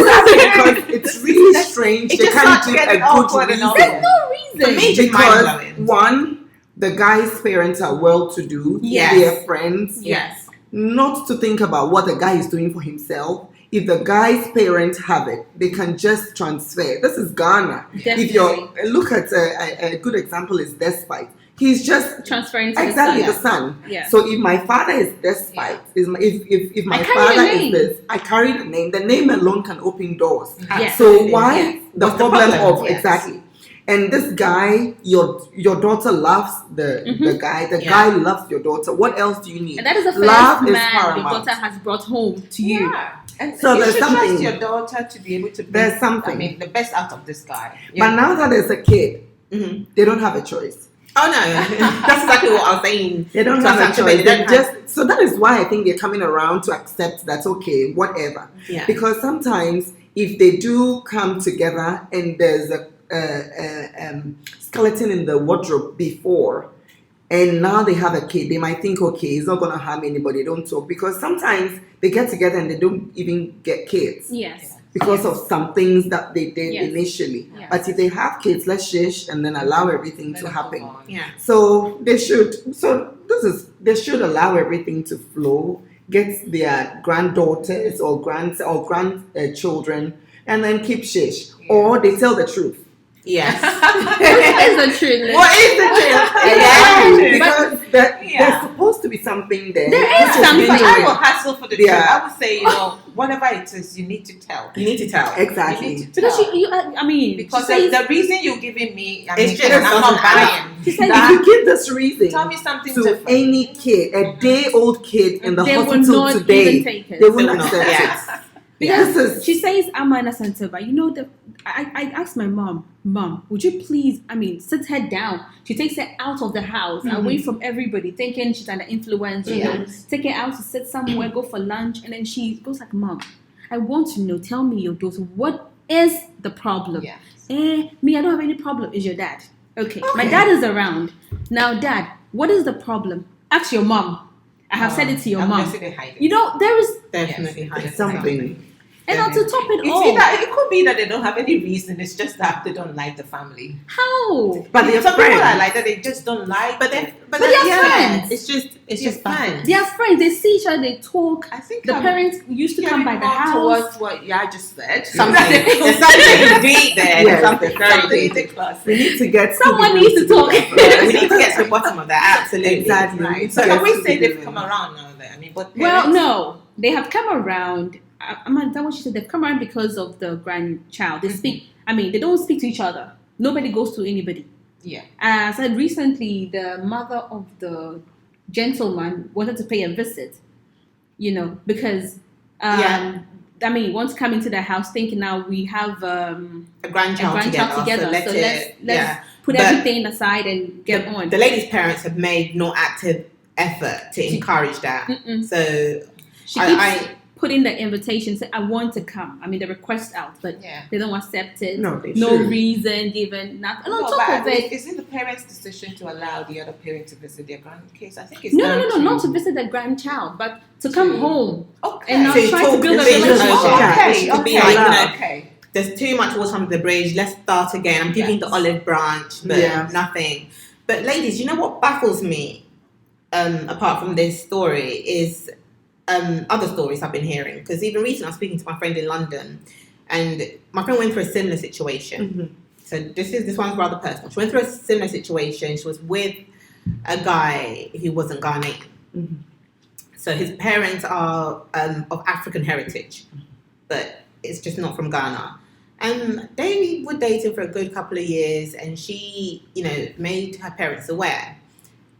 because it's really strange. It They just can't starts give a getting good awkward and reason. There's no reason. For me, just Because mind-blowing. one, the guy's parents are well-to-do. Yes. They're friends. Yes. Not to think about what the guy is doing for himself. If the guy's parents have it, they can just transfer. This is Ghana. Definitely. If you look at a good example is Despite. He's just Transferring to exactly the the son. Yeah. So if my father is Despite, if my I carry father the is name. this, I carry the name. The name alone can open doors. Yes. So why Yes. the What's the problem problem? of Yes. exactly? And this guy, your daughter loves the guy. The Yeah. guy loves your daughter. What else do you need? And that is the first Love is man your paramount. daughter has brought home to you. Yeah. And So you there's should something- trust your daughter to be able to bring, There's something. I mean, the best out of this guy. But now that there's a kid, Mhm. they don't have a choice. Oh no, that's exactly what I was saying. They don't So have a actually, choice. they They don't just so that is why I think they're coming around to accept that okay, whatever. Yeah. Because sometimes if they do come together and there's a skeleton in the wardrobe before, and now they have a kid, they might think, okay, it's not gonna harm anybody. Don't talk, because sometimes they get together and they don't even get kids Yes. because of some things that they did Yes. initially. Yes. But if they have kids, let's shush and then allow everything Let to it happen. go on. Yeah. So they should. So they should allow everything to flow. Get their granddaughters or grandchildren, and then keep shish. Or they tell the truth. Yes. What is the truth? What is the truth? Exactly, Yeah. because Yeah. there's supposed to be something there. There is which something. But I genuine. will hassle for the Yeah. truth. I would say, you know, whatever it is, you need to tell. You need to tell. You Exactly. need to Because tell. I mean, Because she says, the reason you're giving me, I mean, It's just I'm not doesn't add buying. she said If you give this reason Tell me something to different. any kid, a day-old kid in the they will hospital not today, even take it. they will They not will not. accept it. Yes. Because This is she says, Ama and Asantseba, you know, I asked my mom, would you please, sit her down? She takes her out of the house, away from everybody, thinking she's under influence, you know, take her out to sit somewhere, go for lunch, and then she goes like, Mom, I want to know, tell me your daughter, what is the problem? Yes. Me, I don't have any problem. Is your dad? Okay. My dad is around. Now, Dad, what is the problem? Ask your mom. I have said it to your I'm mom. just gonna hide it. You know, there is, Definitely Yes. hide something. and now to top it It's all, either, it could be that they don't have any reason. It's just that they don't like the family. how? But they're Some people are friends. like that. They just don't like. But it. then, they're friends. It's just fun. They are friends. They see each other. They talk. I think The I'm parents used to come by the hearing more house. towards what I just said. Something. There's something deep there. Yes, There's something very Something in deep. the class. We need to get Someone Scooby-Doo needs to do talk. that. We need to get to the bottom of that. Absolutely. Exactly. Right. So So can we say Scooby-Doo they've then. come around now? Then I mean, but Well, parents- no, they have come around. Is that what she said? They've come around because of the grandchild. They speak. They don't speak to each other. Nobody goes to anybody. Yeah. So recently, the mother of the gentleman wanted to pay a visit, because wants to come into the house thinking now we have A a grandchild grandchild together. So let's yeah. put But everything aside and get on. The lady's parents have made no active effort to encourage that. Mm-mm. So She I- keeps putting the invitation, say, I want to come. The request out, but Yeah. they don't accept it. No, they no should. reason given. Nothing. And on No, top but of it, is it the parents' decision to allow the other parent to visit their grandkids? I think it's no, down not to visit the grandchild, but to come To- home Okay. and now So you try talk to build a the vision relationship. over. Oh, Yeah, okay. it should Okay. be like, okay. there's too much water under the bridge. Let's start again. I'm giving Yes. the olive branch, but Yeah. nothing. But ladies, you know what baffles me, apart from this story, is other stories I've been hearing. Because even recently I was speaking to my friend in London, and my friend went through a similar situation. Mm-hmm. So this one's rather personal. She went through a similar situation. She was with a guy who wasn't Ghanaian. Mm-hmm. So his parents are of African heritage, but it's just not from Ghana. And they were dating for a good couple of years, and she, made her parents aware.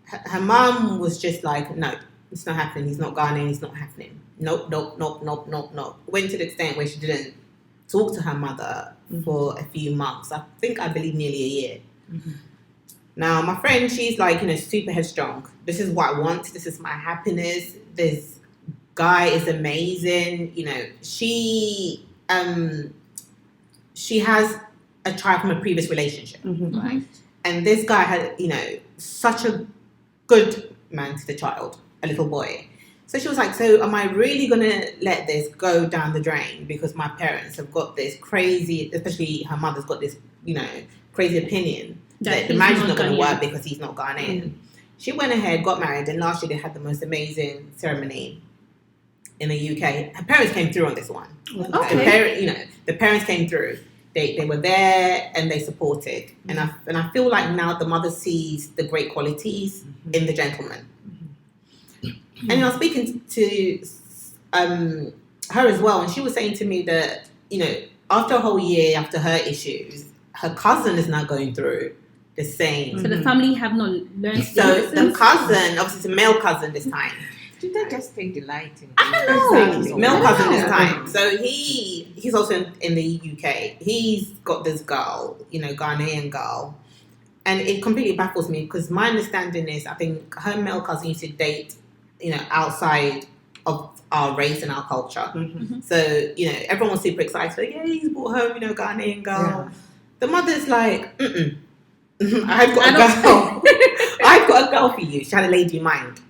Her mum was just like, no, it's not happening. He's not Ghanaian. It's not happening. Nope, nope, nope, nope, nope, nope. Went to the extent where she didn't talk to her mother for a few months. I believe nearly a year. Mm-hmm. Now, my friend, she's like, super headstrong. This is what I want. This is my happiness. This guy is amazing. She has a child from a previous relationship. Mm-hmm. Right. And this guy had, such a good man to the child, a little boy. So she was like, so am I really going to let this go down the drain because my parents have got this crazy, especially her mother's got this, crazy opinion that the marriage is not going to work because he's not Ghanaian. Mm. She went ahead, got married, and last year they had the most amazing ceremony in the UK. Her parents came through on this one. Okay. The parents came through. They were there and they supported. Mm. And I feel like now the mother sees the great qualities in the gentleman. Mm-hmm. And I was speaking to her as well, and she was saying to me that, after a whole year, after her issues, her cousin is now going through the same. So the family have not learned. So the cousin, obviously it's a male cousin this time. Did they just take delight in? I don't know. Male cousin this time. So he's also in the UK. He's got this girl, Ghanaian girl. And it completely baffles me because my understanding is I think her male cousin used to date, outside of our race and our culture. Mm-hmm. So, everyone was super excited. Like, yeah, he's brought home, Ghanaian girl. Yeah. The mother's like, I've got a girl. I've got a girl for you. She had a lady in mind.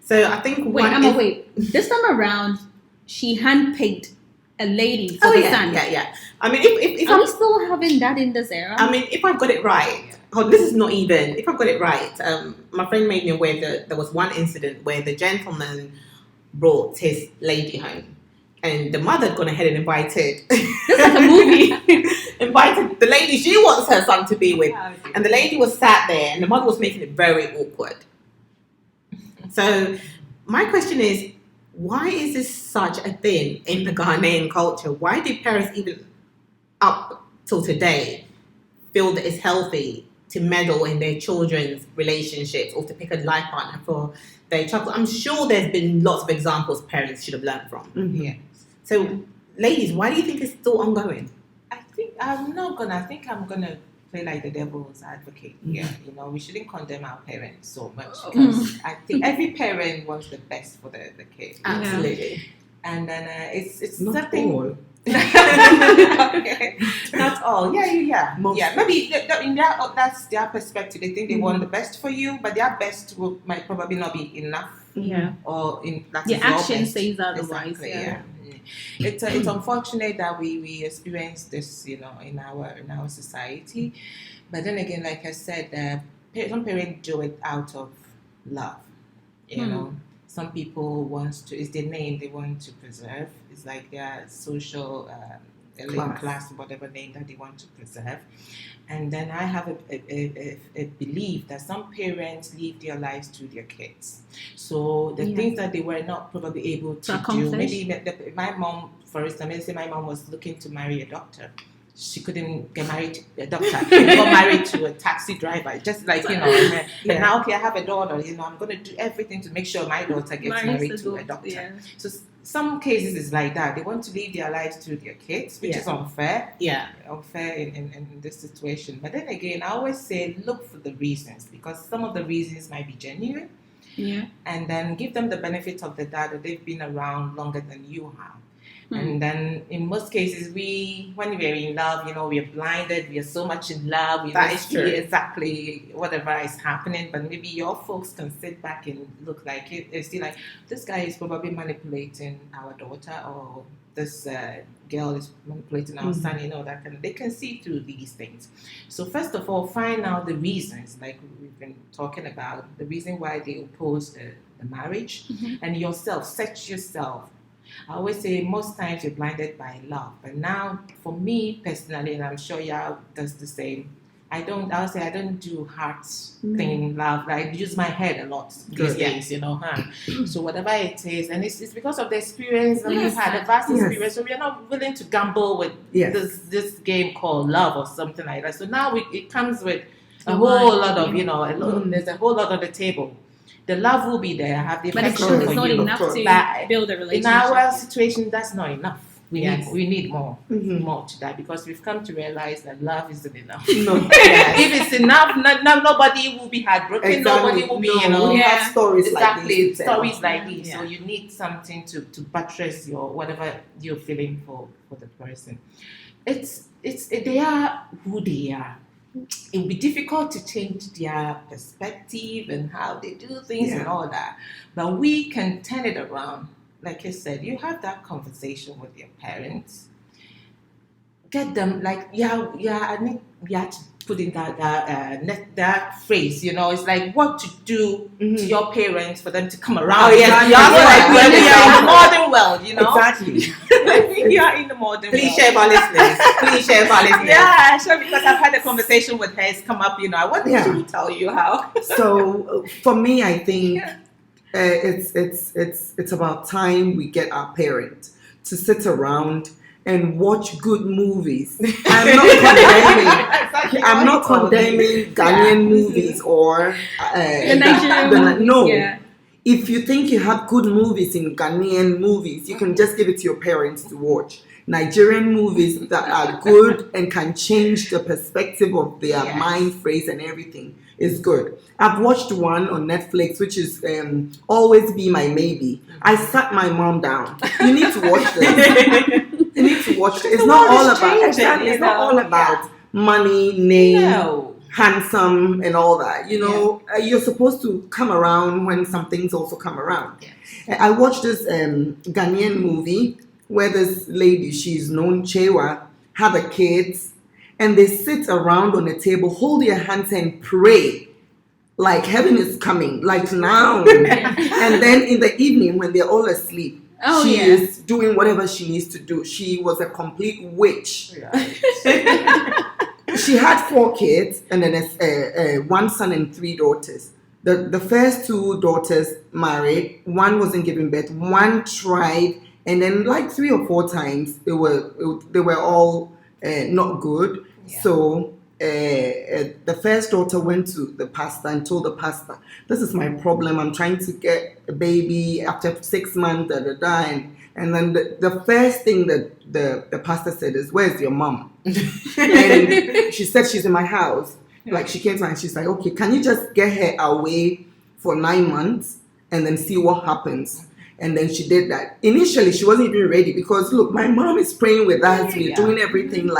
So I think wait. This time around, she handpicked a lady for the son. Yeah. I mean, if are we still having that in this era? I mean, if I've got it right. Oh, this is not even. If I've got it right, my friend made me aware that there was one incident where the gentleman brought his lady home, and the mother had gone ahead and invited. It's like a movie. Invited the lady she wants her son to be with, and the lady was sat there, and the mother was making it very awkward. So, my question is, why is this such a thing in the Ghanaian culture? Why do parents even up till today feel that it's healthy to meddle in their children's relationships or to pick a life partner for their child? I'm sure there's been lots of examples parents should have learned from. Mm-hmm. Yeah. So, ladies, why do you think it's still ongoing? I think I'm gonna play like the devil's advocate here. We shouldn't condemn our parents so much because I think every parent wants the best for the kid. Absolutely. Yeah. And then it's not something. All. Okay. Not all. Yeah. Most. Yeah. Maybe that's their perspective. They think they want the best for you, but their best might probably not be enough. Yeah. Or in that's your action says otherwise. Exactly, yeah. It's unfortunate that we experience this, in our society. But then again, like I said, some parents do it out of love. Some people it's their name they want to preserve. It's like their social class, whatever name that they want to preserve. And then I have a belief that some parents live their lives to their kids. So the things that they were not probably able to do, maybe my mom, for instance, let's say my mom was looking to marry a doctor. She couldn't get married to a doctor. She got married to a taxi driver. Just like, But now, I have a daughter, I'm going to do everything to make sure my daughter gets married to a doctor. Yeah. So some cases is like that. They want to live their lives to their kids, which is unfair. Yeah. Unfair in this situation. But then again, I always say look for the reasons because some of the reasons might be genuine. Yeah. And then give them the benefit of the doubt that they've been around longer than you have. And then in most cases, when we are in love, we are blinded. We are so much in love. We That don't is see true. exactly whatever is happening. But maybe your folks can sit back and look like it and see like this guy is probably manipulating our daughter, or this girl is manipulating our son. They can see through these things. So first of all, find out the reasons, like we've been talking about, the reason why they oppose the marriage, and yourself, search yourself. I always say most times you're blinded by love, but now for me personally, and I'm sure y'all does the same, I don't do heart thing, love. I use my head a lot these days, So whatever it is, and it's because of the experience that we've had, a vast experience. So we are not willing to gamble with this game called love or something like that. So now it comes with a whole lot of, there's a whole lot on the table. The love will be there. I have the affection it's for not you. enough to But build a relationship. in our situation, that's not enough. We Yes. need more to that, because we've come to realize that love isn't enough. No. If it's enough, nobody will be heartbroken. Exactly. Nobody will be, We have stories like these. stories like these. Yeah. So you need something to buttress your whatever you're feeling for the person. They are who they are. It will be difficult to change their perspective and how they do things and all that, but we can turn it around. Like I said, you have that conversation with your parents. Get them I need to put in that phrase. It's like what to do to your parents for them to come around. Oh, yes. You're in the modern world. Exactly. You are in the modern Please world. share with our listeners. Please share with our listeners. Yeah, sure. Because I've had a conversation with her. It's come up. I wanted to tell you how. So for me, I think it's about time we get our parents to sit around and watch good movies. I'm not condemning Ghanaian movies or The Nigerian no. yeah. If you think you have good movies in Ghanaian movies, you can just give it to your parents to watch. Nigerian movies that are good and can change the perspective of their mind, phrase, and everything is good. I've watched one on Netflix, which is Always Be My Maybe. I sat my mom down. You need to watch this. You need to watch it. It's not all about it's not all about money, name, handsome, and all that. You're supposed to come around when some things also come around. Yes. I watched this Ghanaian movie where this lady, she's known Chewa, have a kids, and they sit around on a table, hold their hands and pray like heaven is coming, like now. And then in the evening when they're all asleep, she is doing whatever she needs to do. She was a complete witch. She had 4 kids and then 1 son and 3 daughters. The first 2 daughters married. 1 wasn't giving birth. 1 tried, and then like 3 or 4 times they were all not good. Yeah. So the first daughter went to the pastor and told the pastor, "This is my problem. I'm trying to get a baby after 6 months, and then the first thing that the pastor said is, "Where's your mom?" And she said, "She's in my house." Like she came to me and she's like, "Okay, can you just get her away for 9 months and then see what happens?" And then she did that. Initially, she wasn't even ready because look, my mom is praying with us. We're doing everything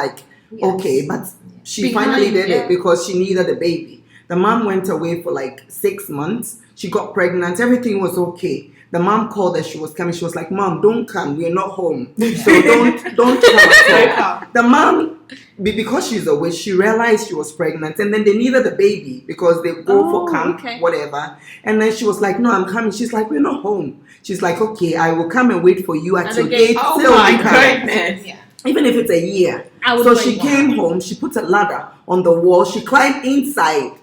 okay, but she finally did it because she needed a baby. The mom went away for like 6 months. She got pregnant. Everything was okay. The mom called her. She was coming. She was like, "Mom, don't come. We're not home. So don't come at all." The mom, because she's a witch, she realized she was pregnant, and then they needed a baby because they go for camp, whatever. And then she was like, "No, I'm coming." She's like, "We're not home." She's like, "Okay, I will come and wait for you at your gate till you come." Goodness. Even if it's a year. So she came home, she put a ladder on the wall, she climbed inside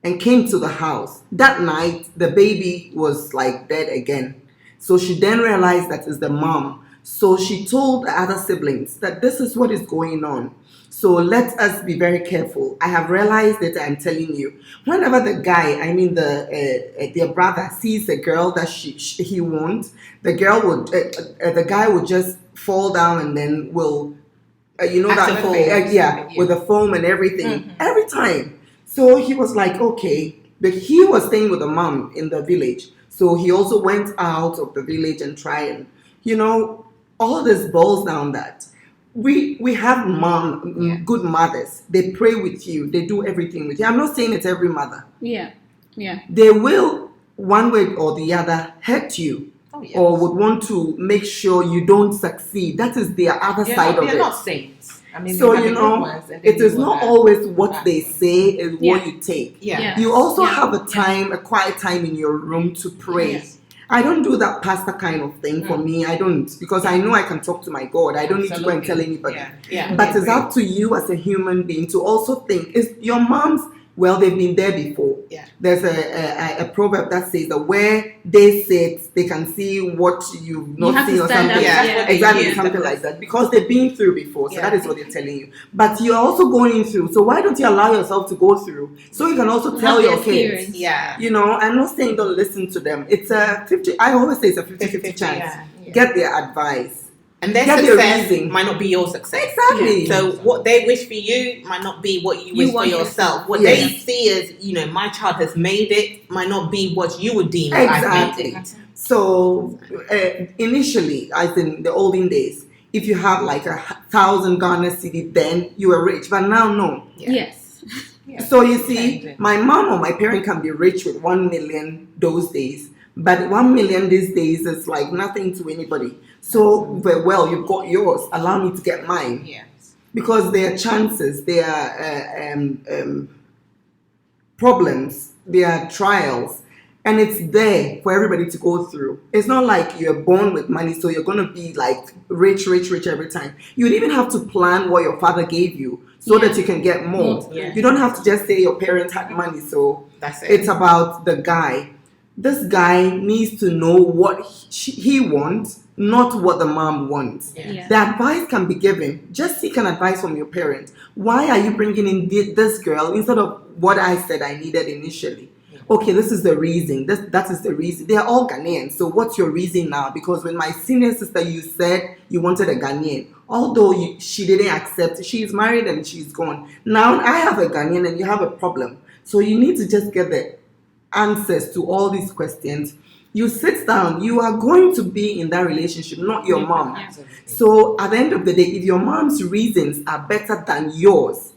and came to the house. That night, the baby was like dead again. So she then realized that it's the mom. So she told the other siblings that this is what is going on. So let us be very careful. I have realized that I'm telling you. Whenever the guy, their brother sees a girl that he wants, the guy would just fall down and then will, with the foam and everything, every time. So he was like, okay, but he was staying with the mom in the village. So he also went out of the village and tried and, all this boils down that we have good mothers. They pray with you. They do everything with you. I'm not saying it's every mother. Yeah. They will, one way or the other, hurt you. Oh, yes. Or would want to make sure you don't succeed. That is their other side of it. They're not saints. I mean, So, they have the good ones, and then it is not always what they say is what you take. Yeah. You also have a quiet time in your room to pray. Yes. I don't do that pastor kind of thing for me. I don't, because I know I can talk to my God. I don't need to go and tell anybody. Yeah. But it's up to you as a human being to also think, is your mom's, well, they've been there before. Yeah. There's a proverb that says that where they sit, they can see what you've not seen or something. Exactly, something like that. Because they've been through before, so that is what they're telling you. But you're also going through, so why don't you allow yourself to go through? So you can also tell your kids. Yeah. You know, I'm not saying don't listen to them. It's a 50, I always say it's a 50-50 chance. Yeah. Get their advice. And their Get success reason. might not be your success. Exactly. So what they wish for you might not be what you wish for yourself. What they see as, my child has made it might not be what you would deem as I've made it. So initially, as in the olden days, if you have like 1,000 Ghana cedi, then you were rich. But now, no. Yes. So you see, my mom or my parent can be rich with 1 million those days. But 1 million these days is like nothing to anybody. So, well, you've got yours. Allow me to get mine. Yes. Because there are chances, there are problems, there are trials, and it's there for everybody to go through. It's not like you're born with money, so you're going to be like rich every time. You'd even have to plan what your father gave you so that you can get more. Yeah. You don't have to just say your parents had money, so That's it. it's about the guy. This guy needs to know what he wants, not what the mom wants. Yeah. The advice can be given. Just seek an advice from your parent. Why are you bringing in this girl instead of what I said I needed initially? Okay, this is the reason. That is the reason. They are all Ghanaians. So what's your reason now? Because when my senior sister, you said you wanted a Ghanaian. Although she didn't accept, she's married and she's gone. Now I have a Ghanaian and you have a problem. So you need to just get the answers to all these questions. You sit down, you are going to be in that relationship, not your mom. Yeah. So at the end of the day, if your mom's reasons are better than yours,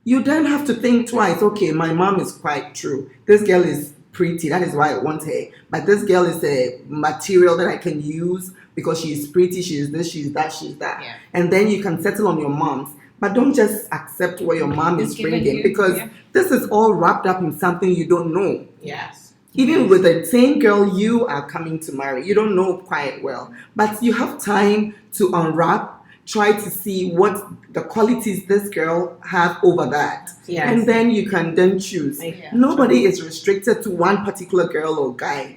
you then have to think twice. Okay, my mom is quite true. This girl is pretty, that is why I want her. But this girl is a material that I can use because she is pretty, she is this, she's that, she's that. Yeah. And then you can settle on your mom's. But don't just accept what your mom is bringing, because this is all wrapped up in something you don't know. Yes. Even with the same girl you are coming to marry, you don't know quite well. But you have time to unwrap, try to see what the qualities this girl have over that. Yes. And then you can then choose. Yeah. Nobody is restricted to one particular girl or guy.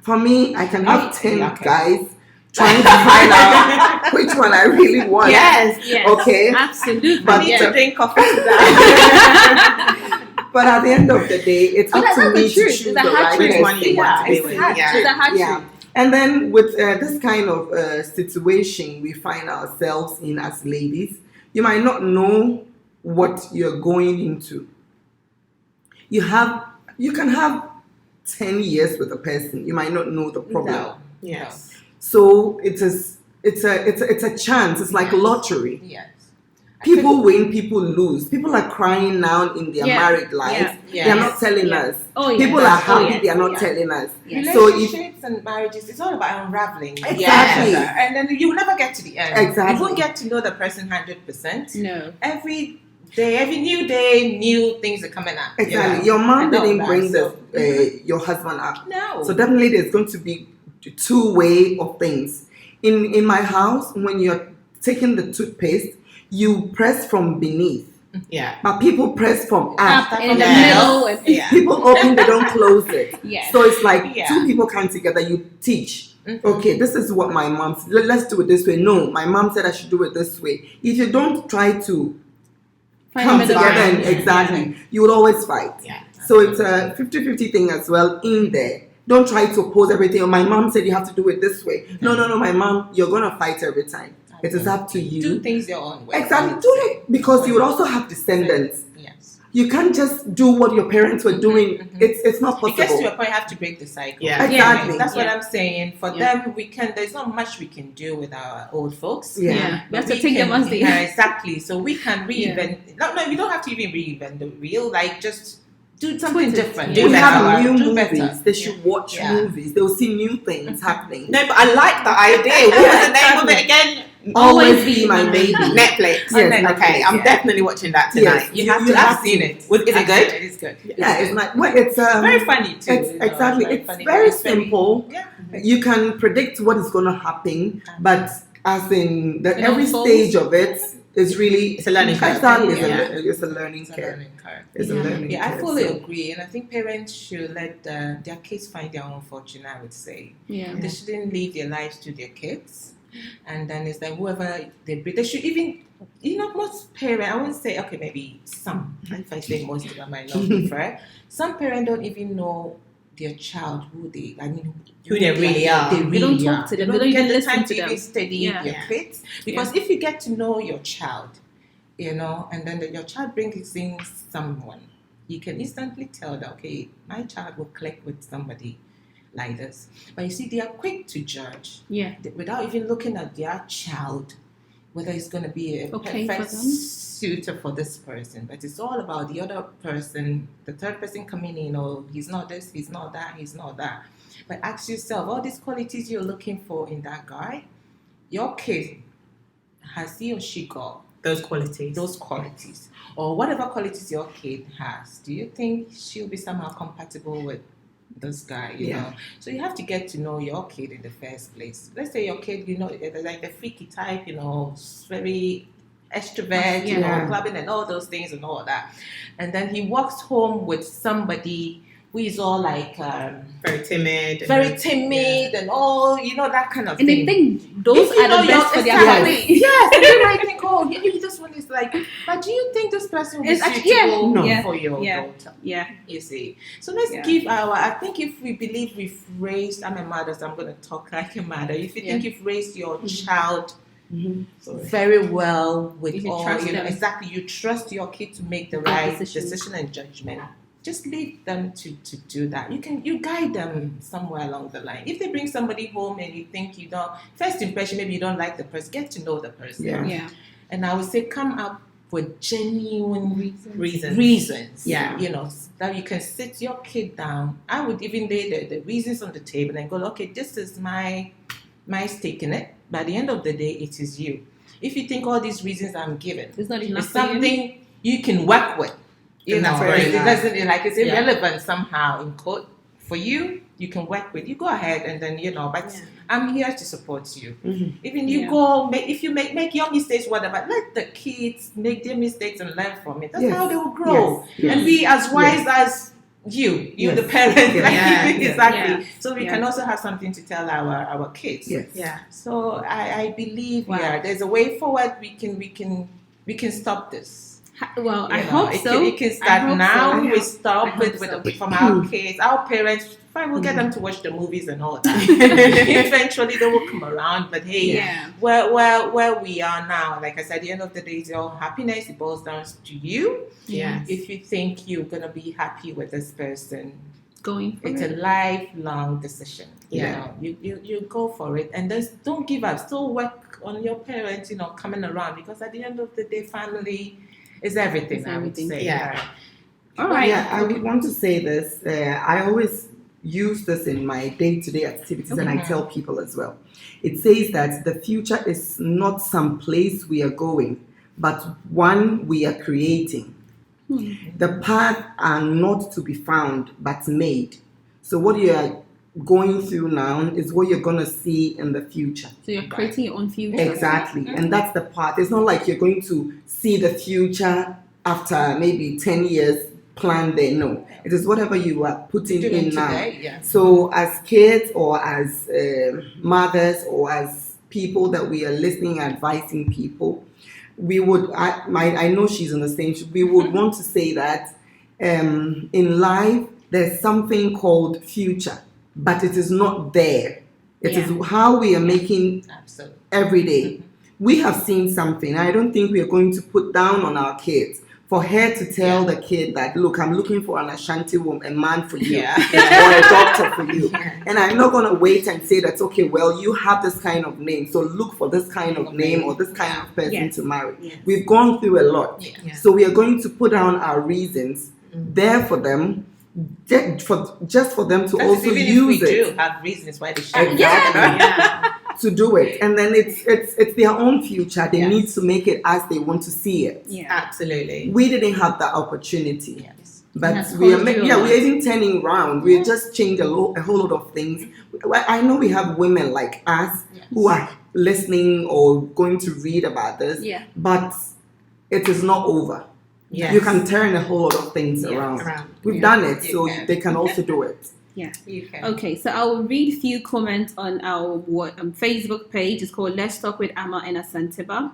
For me, I can have 10 guys trying to find out which one I really want. Yes. Okay. Absolutely. But I need to drink coffee to that. But at the end of the day, it's up to me to choose the right Which one you want to be it's with. hard. Yeah. It's a hard Yeah. truth. And then with this kind of situation we find ourselves in as ladies, you might not know what you're going into. You can have 10 years with a person. You might not know the problem. No. Yes. So it's a chance. It's like lottery. Yes. People win, people lose. People are crying now in their married lives. Yeah. They're not telling us. Oh, yeah. People are happy, yes. they are not telling us. Yes. So if Relationships and marriages, it's all about unraveling. Exactly. And then you will never get to the end. Exactly. You won't get to know the person 100%. No. Every day, every new day, new things are coming up. Exactly. Your mom And all didn't that, bring so- your husband up. No. So definitely there's going to be two-way of things. In my house, when you're taking the toothpaste, you press from beneath. Yeah. But people press from up. Up in the Yes. middle. And, Yeah. People open, they don't close it. Yes. So it's like Yeah. two people come together, you teach. Mhm. Okay, this is what my mom said. Let's do it this way. No, my mom said I should do it this way. If you don't try to Find come a middle together ground. and exactly, you will always fight. Yeah. So it's a 50-50 thing as well in there. Don't try to oppose everything. Oh, my mom said you have to do it this way. No, my mom, you're going to fight every time. It is up to you. Do things your own way. Exactly. Do it because you will also have descendants. Yes. You can't just do what your parents were doing. It's not possible. It gets to a point you have to break the cycle. Yeah. Exactly. That's what I'm saying. For them, there's not much we can do with our old folks. Yeah. We have to take them as they are. Exactly. So we can reinvent. No, you don't have to even reinvent the wheel. Like, just do something different. We have new movies. Better. They should watch movies. They'll see new things happening. No, but I like the idea. What was the name of it again? Always Be My Baby. Netflix. Yes, okay, I'm definitely watching that tonight. Yes, you have to. I've seen it. Is it good? It is good. Yeah, it's like it's very funny too. Exactly. It's very simple. You can predict what is going to happen, but as in that every stage of it is really it's a learning curve. Exactly, it's a learning curve. It's a learning curve. I fully agree, and I think parents should let their kids find their own fortune. I would say, they shouldn't leave their lives to their kids. And then it's like whoever they bring, they should even, most parents, I wouldn't say, okay, maybe some, if I say most, I might not be fair. Some parents don't even know their child, who they really are. They don't talk to them. They don't get even the listen time to them. even study their kids. Because if you get to know your child, and then your child brings in someone, you can instantly tell that, okay, my child will click with somebody like this. But you see, they are quick to judge without even looking at their child, whether it's going to be a perfect suitor for this person. But it's all about the other person, the third person coming in, he's not this, he's not that, he's not that. But ask yourself, all these qualities you're looking for in that guy, your kid, has he or she got those qualities? Or whatever qualities your kid has, do you think she'll be somehow compatible with this guy, you know? So you have to get to know your kid in the first place. Let's say your kid, like the freaky type, very extrovert, clubbing and all those things and all that. And then he walks home with somebody who is all like very timid and all, that kind of thing. And they think those are the best for their family. Yes, and they might think, this one is like, but do you think this person will be suitable for your daughter? Yeah. You see. So let's give I think if we believe we've raised, I'm a mother, so I'm going to talk like a mother. If you think you've raised your child very well with all, exactly, you trust your kid to make the right decision and judgment. Just leave them to do that. You guide them somewhere along the line. If they bring somebody home and you think first impression, maybe you don't like the person, get to know the person. Yeah. And I would say come up with genuine reasons. Yeah. That you can sit your kid down. I would even lay the reasons on the table and go, okay, this is my stake in it. By the end of the day, it is you. If you think all these reasons I'm giving, it's not enough, it's something you can work with. It doesn't it's irrelevant somehow in quote for you. You can work with. You go ahead and then but I'm here to support you. Even you go if you make your mistakes, whatever. Let the kids make their mistakes and learn from it. That's how they will grow and be as wise as you the parent. Exactly. So we can also have something to tell our kids. So I believe there's a way forward. We can stop this. Well, I hope so. It can start now. We stop from our kids. Our parents, fine, we'll get them to watch the movies and all that. Eventually, they will come around. But hey, where we are now, like I said, at the end of the day, your happiness, it boils down to you. Yeah. If you think you're going to be happy with this person, it's a lifelong decision. You go for it. And then don't give up. Still work on your parents, coming around. Because at the end of the day, family is everything, I would say. All right. Yeah, I would want to say this. I always use this in my day-to-day activities, and I tell people as well. It says that the future is not some place we are going, but one we are creating. The paths are not to be found, but made. So what you are going through now is what you're going to see in the future. So you're creating your own future. Exactly. And that's the part. It's not like you're going to see the future after maybe 10 years plan there. No. It is whatever you are putting in now. Today, So as kids or as mothers or as people that we are listening, advising people, we would, I know she's on the same, we would want to say that in life, there's something called future, but it is not there. It is how we are making every day. We have seen something. I don't think we are going to put down on our kids for her to tell the kid that, look, I'm looking for an Ashanti woman, a man for you, Yeah. or a doctor for you. Yeah. And I'm not going to wait and say that, okay, well, you have this kind of name, so look for this kind of name or this kind of person Yes. to marry. Yes. We've gone through a lot. Yeah. So we are going to put down our reasons there for them, just for them to also Even use if we it. do have reasons why they should. Exactly. To do it, and then it's their own future. They need to make it as they want to see it. Yeah. Absolutely. We didn't have that opportunity, Yes. but That's we are called you. we're even turning around. We just changed a whole lot of things. I know we have women like us who are listening or going to read about this, Yeah. but it is not over. Yes. You can turn a whole lot of things around. We've done it, so they can also do it. Yeah. You can. Okay, so I will read a few comments on our Facebook page. It's called Let's Talk with Ama and Asantseba.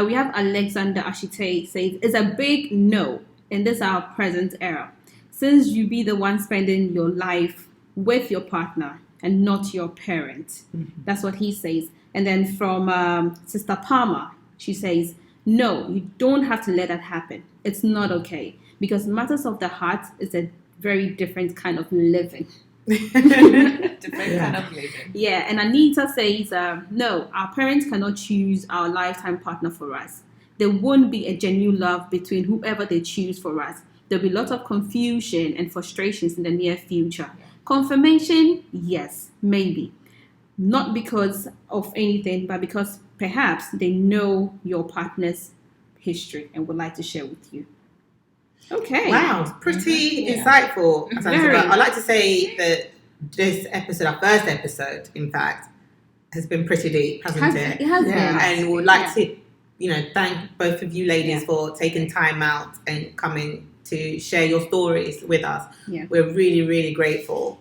We have Alexander Ashite says, it's a big no in this our present era. Since you be the one spending your life with your partner and not your parent. That's what he says. And then from Sister Palmer, she says, no, you don't have to let that happen. It's not okay. Because matters of the heart is a very different kind of living. Different kind of living. Yeah, and Anita says, no, our parents cannot choose our lifetime partner for us. There won't be a genuine love between whoever they choose for us. There'll be lots of confusion and frustrations in the near future. Confirmation, yes, maybe. Not because of anything, but because perhaps they know your partner's history and would like to share with you. Okay. Wow, pretty insightful. Very. I'd like to say that this episode, our first episode, in fact, has been pretty deep, hasn't it? It has Yeah. been. And we'd like to, thank both of you ladies for taking time out and coming to share your stories with us. Yeah. We're really, really grateful.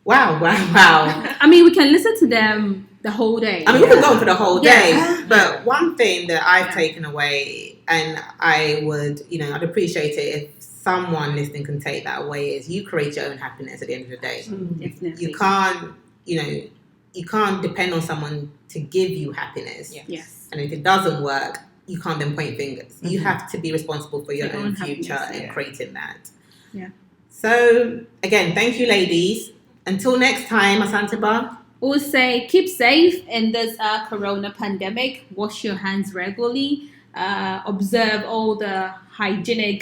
Wow. I mean, we can listen to them the whole day. I mean, we could go for the whole day, Yeah. but one thing that I've taken away, and I would, I'd appreciate it if someone listening can take that away, is you create your own happiness at the end of the day. Definitely. You can't, you can't depend on someone to give you happiness. Yeah. Yes. And if it doesn't work, you can't then point fingers. You have to be responsible for your Your own own future happiness, and creating that. Yeah. So, again, thank you, ladies. Until next time, Asantseba. We'll say keep safe in this corona pandemic. Wash your hands regularly. Observe all the hygienic,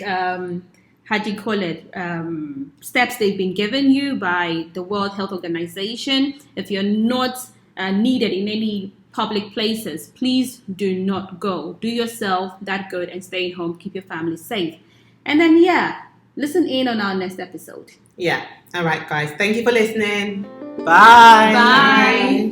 steps they've been given you by the World Health Organization. If you're not needed in any public places, please do not go. Do yourself that good and stay home. Keep your family safe. And then, listen in on our next episode. Yeah. All right, guys. Thank you for listening. Bye. Bye.